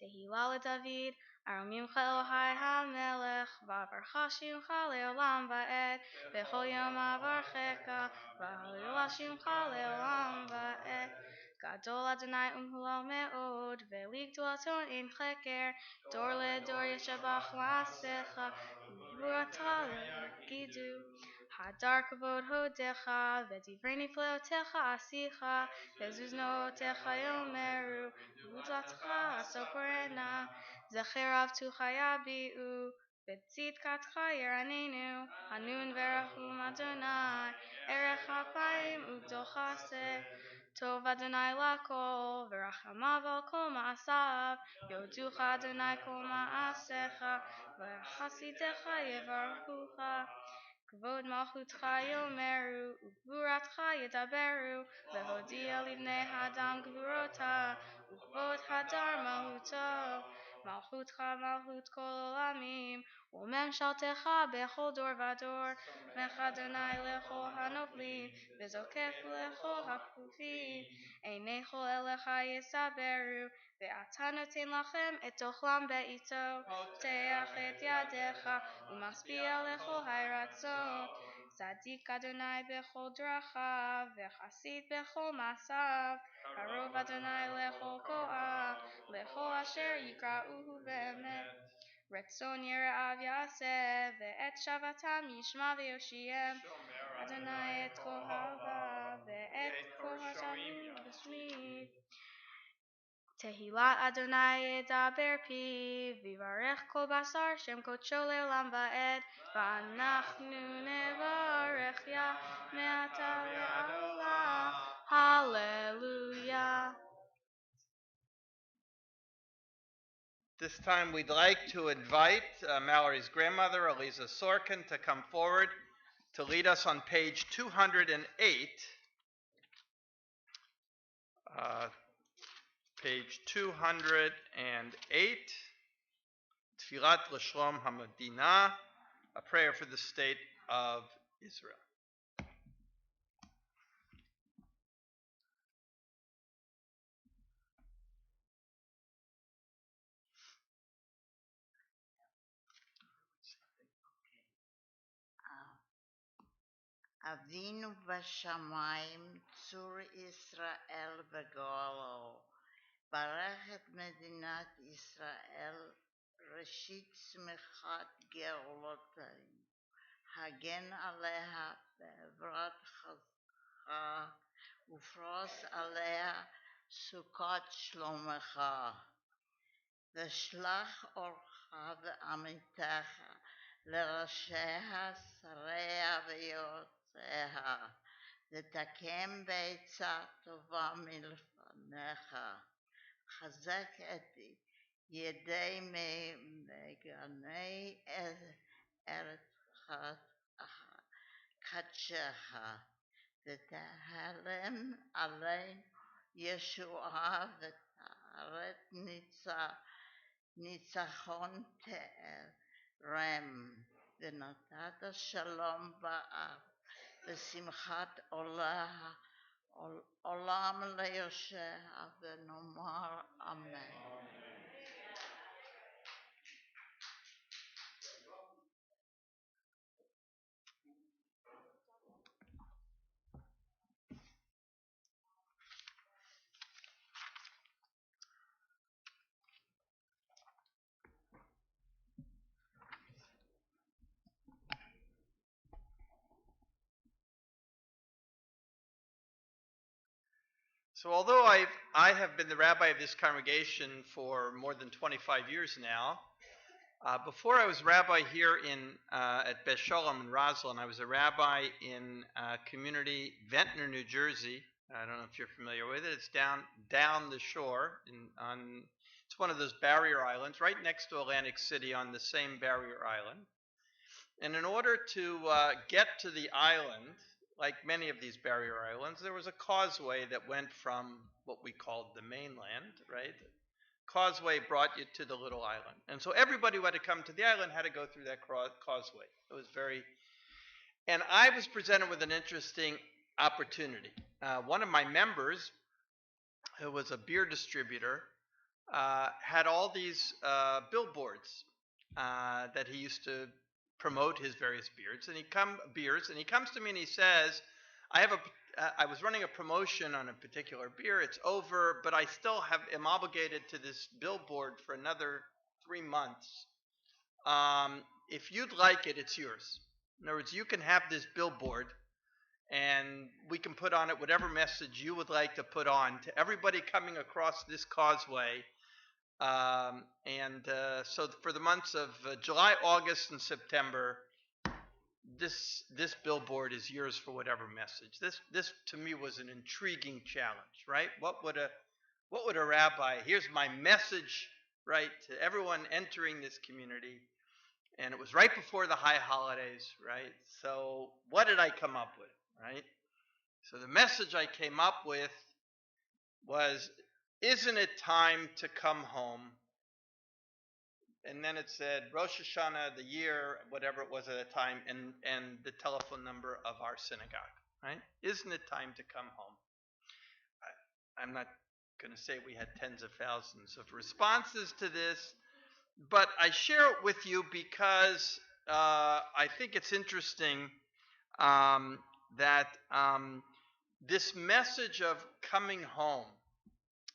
Tehillah leDavid, aromimcha Elohai hamelech, va'avarcha shimcha le'olam va'ed, bechol yom avarcheka, va'halil shimcha le'olam va'ed. גדול אדוני ומהולל מאוד, ולגדולתו אין חקר, דור לדור ישבח מעשיך, וגבורתה יגידו. הדר כבוד הודיך, ודברי נפלאותיך עשיך, וזוזנותיך יאמרו, וגדולתך אספרנה, זכר אהבתך יביעו, בצדקתך ירננו, הנון ורחום אדוני, ערך אפיים וגדול חסד. טוב אדוני לכל, ורחמיו על כל מעשיו, יודוך אדוני כל מעשיך, וחסידיך יברכוך. כבוד מלכותך יאמרו, וגבורתך ידברו, להודיע לבני אדם גבורותה, וכבוד הדר מלכותו. מלכותך מלכות כל עולמים, וממשלתך בכל דור ודור. שמח אדוני לכל הנופלים, וזוקף לכל הכפופים. עיני כל אליך יסברו, ואתה נותן לכם את אוכלם בעתו. פותח את ידיך, ומשביע לכל הרצון. צדיק אדוני בכל דרכיו, וחסיד בכל מעשיו. קרוב אדוני לכל כואב, לכל אשר יקראוהו באמת. רצון יראיו יעשה, ואת שבתם ישמע ויושיעם. אדוני את כל אהבה, ואת כל השבים בשמי. תהילת אדוני ידבר פיו, ויברך כל בשר שם קודשו לעולם ועד. ואנחנו נברך יה מעתה ועולם. Hallelujah. This time we'd like to invite Mallory's grandmother, Eliza Sorkin, to come forward to lead us on page 208. Page 208, Tfilat L'Shlom HaMadinah, a prayer for the state of Israel. אבינו בשמיים, צור ישראל וגואלו, ברך את מדינת ישראל, ראשית צמיחת גאולותינו, הגן עליה בעברת חסדך, ופרוס עליה סוכות שלומך, ושלח אורך ועמיתך לראשיה, שריה ויועציה, ותקם בעצה טובה מלפניך. חזק את ידי מגני ארץ קדשך, ותהלם עלינו ישועה, ותארת ניצחון תארם, ונתת שלום בארץ, ושמחת עולם ליושע, ונאמר אמן. So although I have been the rabbi of this congregation for more than 25 years now, before I was rabbi here at Beth Shalom in Roslyn, I was a rabbi in community Ventnor, New Jersey. I don't know if you're familiar with it. It's down the shore. It's one of those barrier islands right next to Atlantic City on the same barrier island. And in order to get to the island, like many of these barrier islands, there was a causeway that went from what we called the mainland, right? Causeway brought you to the little island. And so everybody who had to come to the island had to go through that causeway. It was and I was presented with an interesting opportunity. One of my members, who was a beer distributor, had all these billboards that he used to promote his various beers, and he comes to me and he says, I have I was running a promotion on a particular beer. It's over, but I still am obligated to this billboard for another 3 months. If you'd like it, it's yours. In other words, you can have this billboard, and we can put on it whatever message you would like to put on to everybody coming across this causeway. So for the months of July, August, and September, this billboard is yours for whatever message. This to me was an intriguing challenge, right? What would a rabbi? Here's my message, right, to everyone entering this community. And it was right before the high holidays, right? So what did I come up with, right? So the message I came up with was, isn't it time to come home? And then it said Rosh Hashanah, the year, whatever it was at the time, and the telephone number of our synagogue, right? Isn't it time to come home? I'm not going to say we had tens of thousands of responses to this, but I share it with you because I think it's interesting that this message of coming home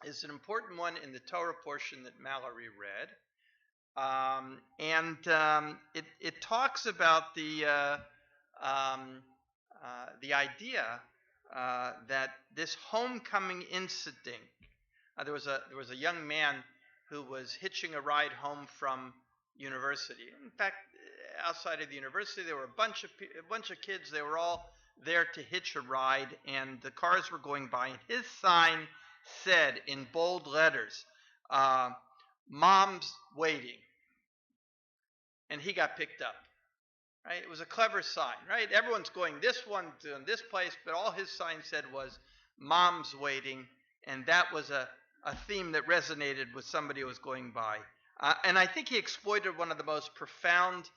is an important one in the Torah portion that Mallory read. It talks about the idea that this homecoming instinct. There was a young man who was hitching a ride home from university. In fact, outside of the university, there were a bunch of kids. They were all there to hitch a ride, and the cars were going by. And his sign said in bold letters, "Mom's waiting." And he got picked up, right? It was a clever sign, right? Everyone's going this one to this place, but all his sign said was, "Mom's waiting," and that was a theme that resonated with somebody who was going by. And I think he exploited one of the most profound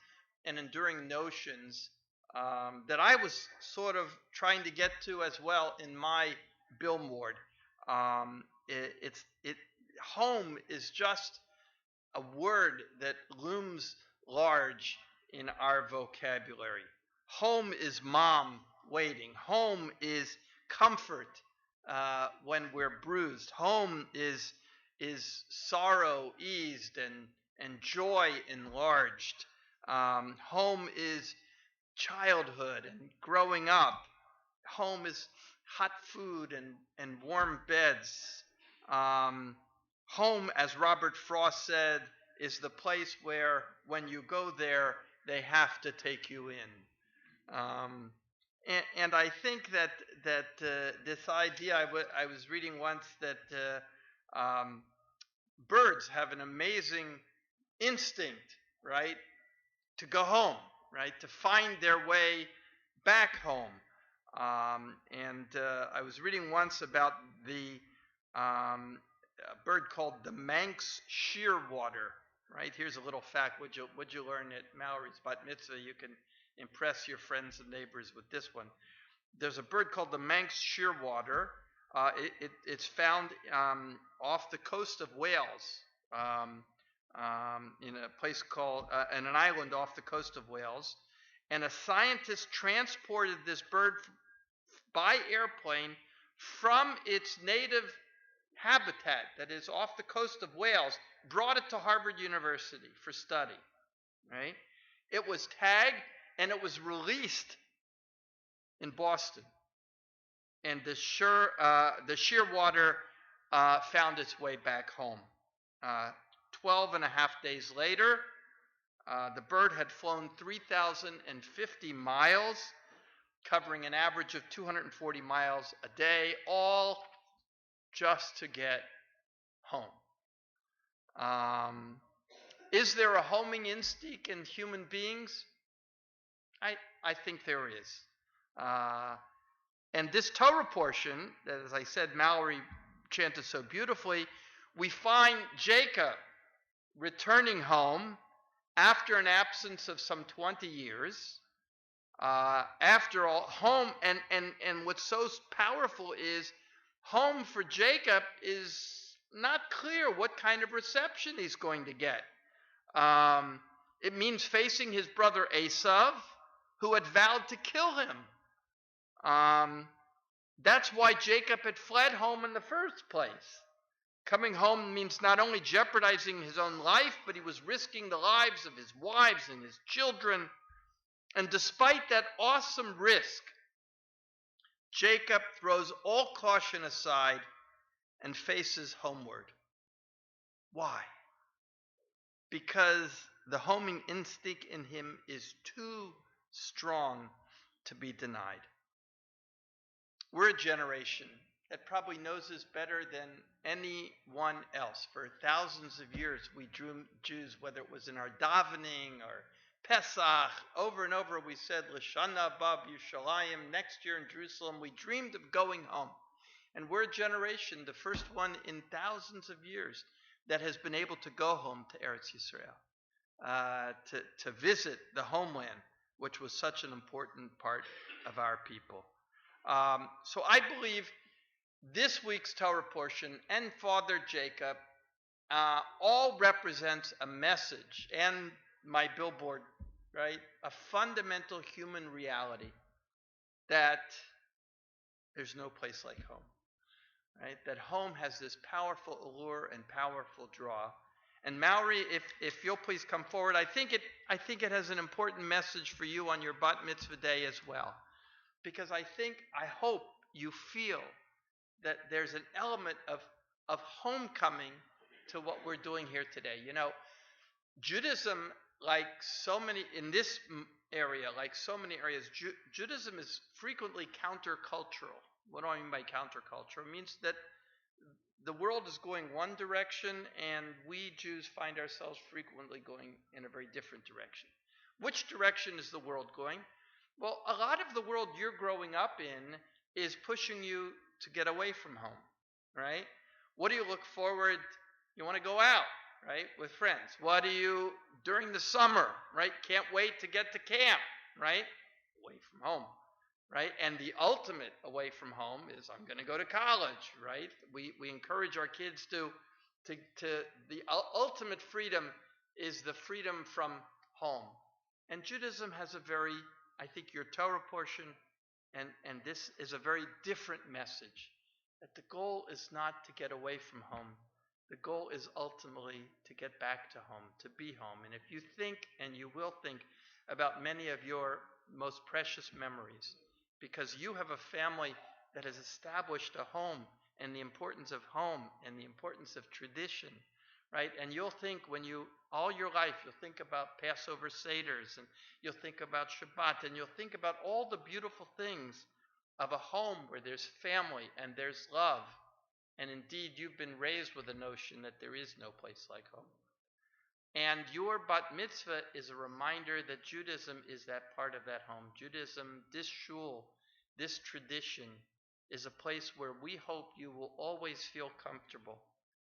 and enduring notions that I was sort of trying to get to as well in my billboard. Home is just a word that looms large in our vocabulary. Home is mom waiting. Home is comfort when we're bruised. Home is sorrow eased and joy enlarged. Home is childhood and growing up. Home is hot food and warm beds. Home, as Robert Frost said, is the place where when you go there, they have to take you in. And I think that this idea, I was reading once that birds have an amazing instinct, right, to go home, right, to find their way back home. I was reading once about a bird called the Manx shearwater. Right, here's a little fact. Would you learn at Mallory's bat mitzvah? You can impress your friends and neighbors with this one. There's a bird called the Manx shearwater. It's found off the coast of Wales, in a place called in an island off the coast of Wales. And a scientist transported this bird by airplane from its native habitat, that is off the coast of Wales, brought it to Harvard University for study, right? It was tagged and it was released in Boston. And the shearwater found its way back home. 12 and a half days later, the bird had flown 3,050 miles, covering an average of 240 miles a day, all just to get home. Is there a homing instinct in human beings? I think there is. And this Torah portion, as I said, Mallory chanted so beautifully, we find Jacob returning home after an absence of some 20 years. After all, home, and what's so powerful is home for Jacob is not clear what kind of reception he's going to get. It means facing his brother Esav, who had vowed to kill him. That's why Jacob had fled home in the first place. Coming home means not only jeopardizing his own life, but he was risking the lives of his wives and his children. And despite that awesome risk, Jacob throws all caution aside and faces homeward. Why? Because the homing instinct in him is too strong to be denied. We're a generation that probably knows this better than anyone else. For thousands of years, we Jews, whether it was in our davening or Pesach, over and over we said, L'shana Bab Yerushalayim, next year in Jerusalem, we dreamed of going home. And we're a generation, the first one in thousands of years, that has been able to go home to Eretz Yisrael, to visit the homeland, which was such an important part of our people. So I believe this week's Torah portion and Father Jacob all represents a message, and my billboard, right? A fundamental human reality that there's no place like home, right? That home has this powerful allure and powerful draw. And Mallory, if you'll please come forward, I think it has an important message for you on your bat mitzvah day as well. Because I hope you feel that there's an element of homecoming to what we're doing here today. You know, Judaism, like so many in this area, like so many areas, Judaism is frequently countercultural. What do I mean by counterculture? It means that the world is going one direction and we Jews find ourselves frequently going in a very different direction. Which direction is the world going? Well, a lot of the world you're growing up in is pushing you to get away from home, right? What do you look forward? You want to go out, right, with friends. What do you, during the summer, right? Can't wait to get to camp, right? Away from home, right? And the ultimate away from home is I'm going to go to college, right? We encourage our kids to the ultimate freedom is the freedom from home. And Judaism has a very, I think your Torah portion and this is a very different message. That the goal is not to get away from home. The goal is ultimately to get back to home, to be home. And if you think, and you will think, about many of your most precious memories, because you have a family that has established a home and the importance of home and the importance of tradition, right? And you'll think all your life, you'll think about Passover Seders, and you'll think about Shabbat, and you'll think about all the beautiful things of a home where there's family and there's love. And indeed, you've been raised with the notion that there is no place like home. And your bat mitzvah is a reminder that Judaism is that part of that home. Judaism, this shul, this tradition, is a place where we hope you will always feel comfortable.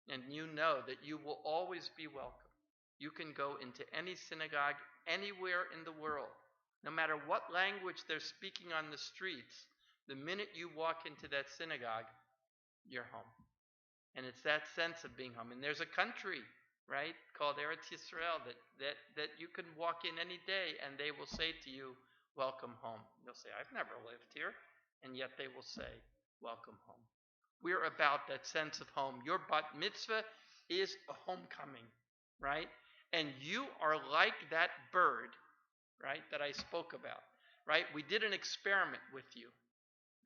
And you know that you will always be welcome. You can go into any synagogue anywhere in the world. No matter what language they're speaking on the streets, the minute you walk into that synagogue, you're home. And it's that sense of being home. And there's a country, right, called Eretz Yisrael that you can walk in any day and they will say to you, welcome home. You'll say, I've never lived here. And yet they will say, welcome home. We're about that sense of home. Your bat mitzvah is a homecoming, right? And you are like that bird, right, that I spoke about, right? We did an experiment with you,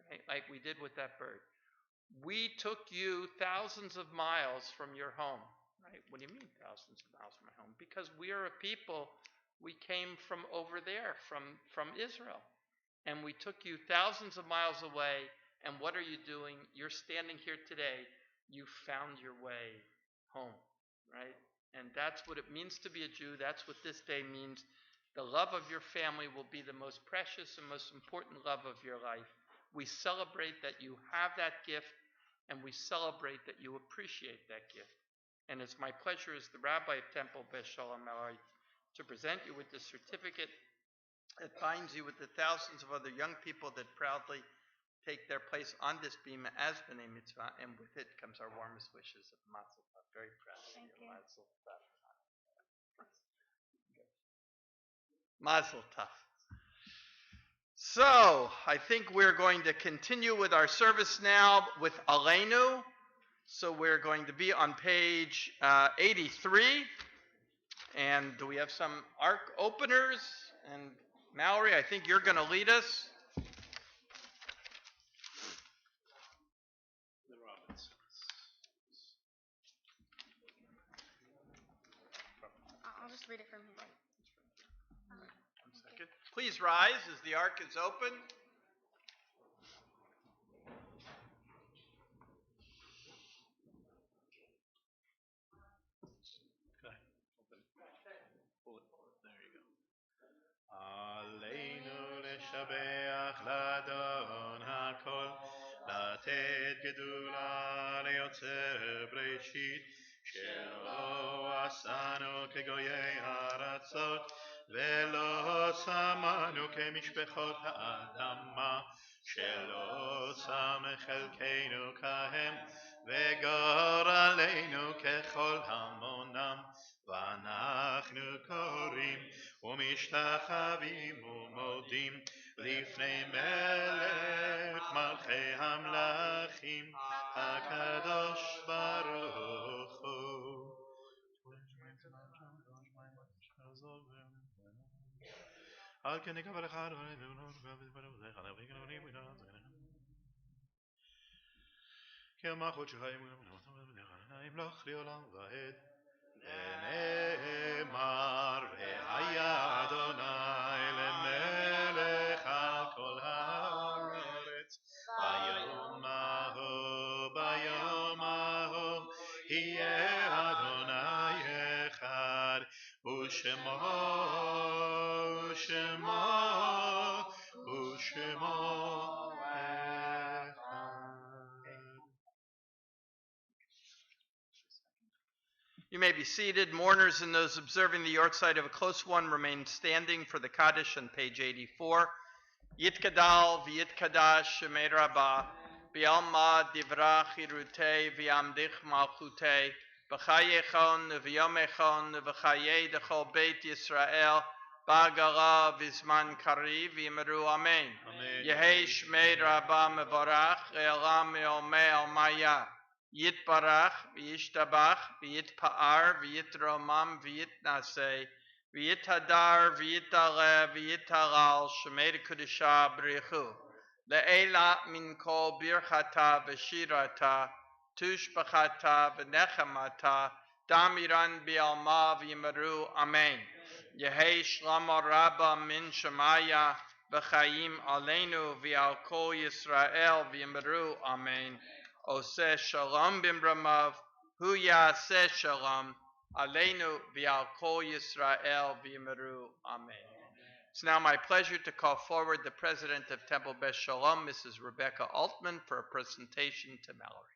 right, like we did with that bird. We took you thousands of miles from your home, right? What do you mean thousands of miles from my home? Because we are a people, we came from over there, from Israel. And we took you thousands of miles away. And what are you doing? You're standing here today. You found your way home, right? And that's what it means to be a Jew. That's what this day means. The love of your family will be the most precious and most important love of your life. We celebrate that you have that gift, and we celebrate that you appreciate that gift. And it's my pleasure as the Rabbi of Temple Beth Shalom Mallory to present you with this certificate that binds you with the thousands of other young people that proudly take their place on this bima as B'nai Mitzvah, and with it comes our warmest wishes of Mazel Tov. Very proud of you. Mazel Tov. Mazel Tov. So, I think we're going to continue with our service now with Aleinu. So we're going to be on page 83. And do we have some ark openers? And Mallory, I think you're going to lead us. I'll just read it from here. 1 second. Please rise as the ark is open. עלינו לשבח לאדון הכל, לתת גדולה ליוצר בראשית, שלא עשנו כגויי הארצות, ולא שמנו כמשפחות האדמה, שלא שם חלקנו כהם, וגורלנו ככל המונם, ואנחנו קוראים ומשתחווים ומודים לפני מלך מלכי המלכים הקדוש ברוך הוא. על כן נקבל לך כי המלכות שלך ימלוך לעולם ועד. ונאמר והיה אדוני למלך על כל הארץ ביום ההוא יהיה אדוני אחד ושמו אחד. You may be seated. Mourners and those observing the yortzeit of a close one remain standing for the Kaddish on page 84. Yitkadal v'yitkadash shemei rabbah b'alma divrach irutei v'yamdich malchutei b'chayechon v'yomechon v'chayei dechol beit Yisrael b'agala v'zman kariv v'yimeru amen. Yehei shmei rabbah mevorach le'olam me'omei almaya. Yitbarach, v'yishtabach, v'yitpa'ar, v'yitromam, v'yitnaseh, v'yithadar, v'yitale, v'yitalal, shemei kudusha b'richu. Le'ela min kol birchata v'shirata, tushbachata v'nechamata, damiran bi'alma v'yimeru, amen. Yehei shlama rabba min shemaya, v'chayim aleinu v'al kol Yisrael v'yimeru, amen. Oseh shalom bimramav, hu yaseh shalom, aleinu v'al kol Yisrael v'yimeru, amen. It's now my pleasure to call forward the president of Temple Beth Shalom, Mrs. Rebecca Altman, for a presentation to Mallory.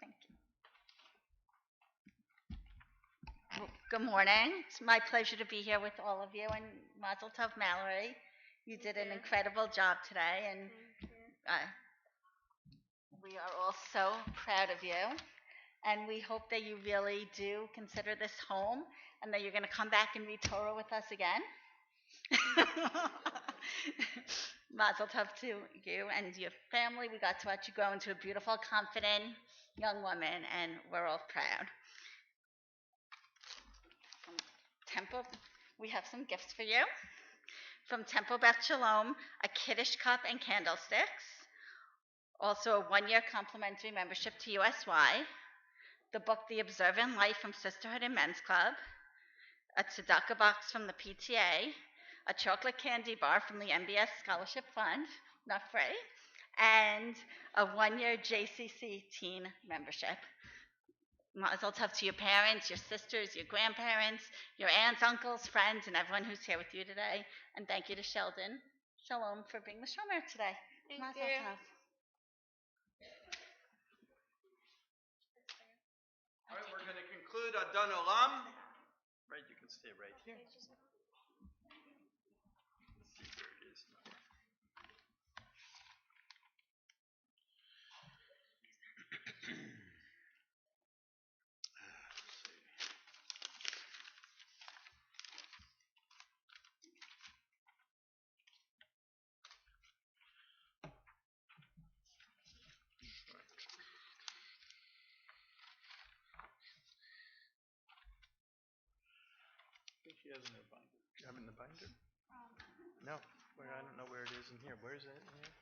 Thank you. Well, good morning. It's my pleasure to be here with all of you, and Mazel Tov, Mallory. You did an incredible job today, and we are all so proud of you. And we hope that you really do consider this home, and that you're going to come back and read Torah with us again. Mazel Tov to you and your family. We got to watch you grow into a beautiful, confident young woman, and we're all proud. From Temple, we have some gifts for you. From Temple Beth Shalom, a Kiddush cup and candlesticks. Also, a one-year complimentary membership to USY. The book The Observant Life from Sisterhood and Men's Club. A tzedakah box from the PTA. A chocolate candy bar from the MBS Scholarship Fund, not free. And a one-year JCC teen membership. Mazel Tov to your parents, your sisters, your grandparents, your aunts, uncles, friends, and everyone who's here with you today. And thank you to Sheldon Shalom for being the shomer today. Mazel Tov. All right, we're going to conclude Adon Olam. Right, you can stay right here. Let's see where it is now. She has in her binder. You have it in the binder? No. Where I don't know where it is in here. Where is it in here?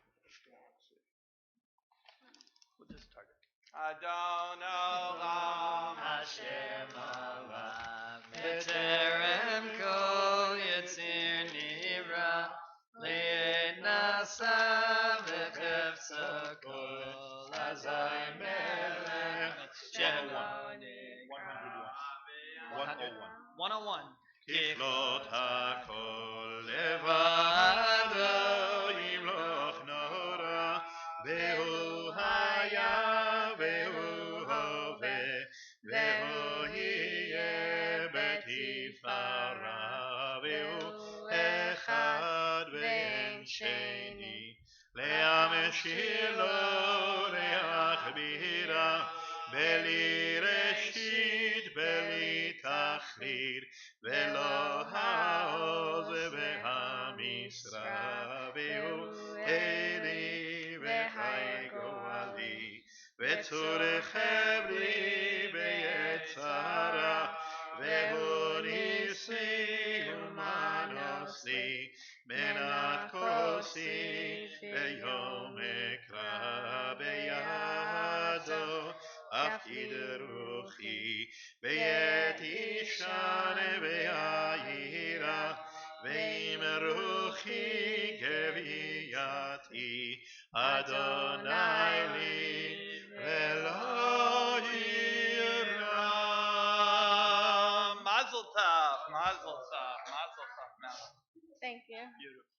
We'll just start it. Adon Olam Hashem Olam B'terem Kol Yitzir Nivra Le'ed Nasa V'chefza Kol Azay Melech Shelo Nikra 101 ככלות הכל לבדו ימלוך נורא והוא היה והוא הווה והוא יהיה בתפארה והוא אחד ואין שני להמשיר לו להכבירה בלי ראשית בלי תכלית ולא העוז והמשרה והוא אלי וחי גואלי וצורך לי ביצרה והוא ניסי ומנוס לי מנת כוסי ביום אקרא בידו אפקיד רוחי בעת ישנה ויעירה ועם רוחי גבייתי אדוני לי ולא יירא. Mazel tov, mazel tov, mazel tov. Thank you. Beautiful.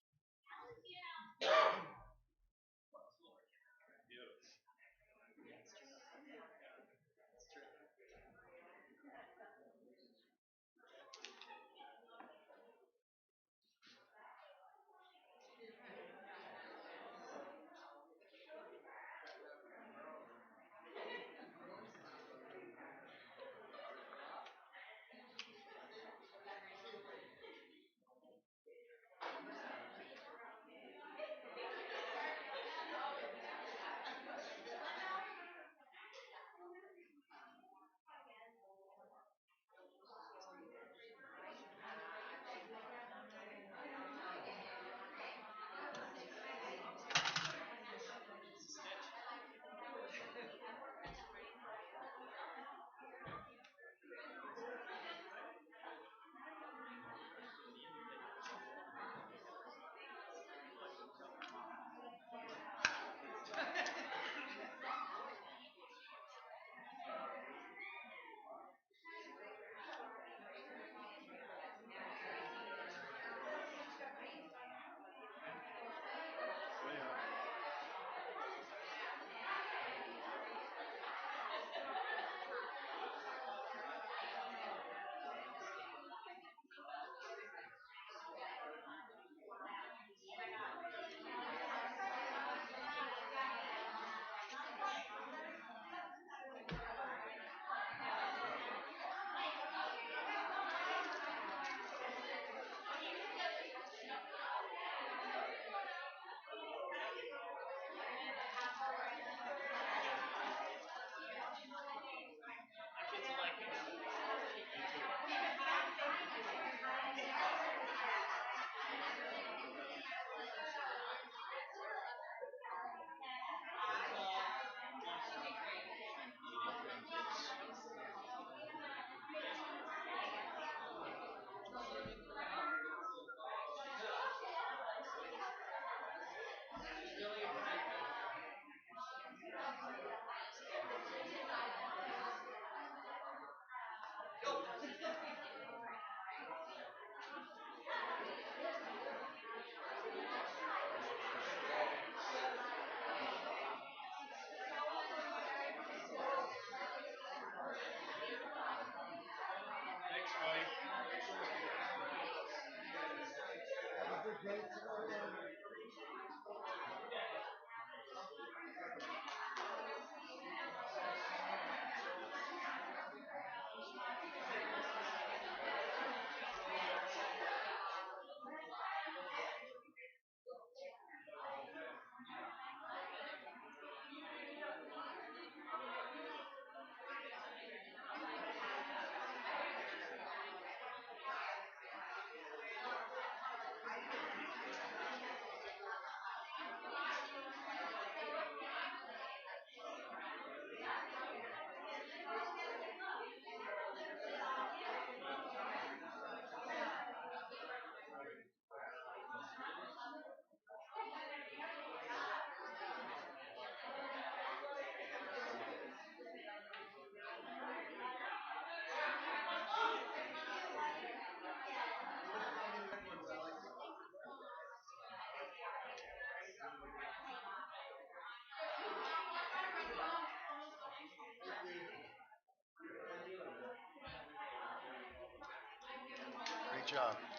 job.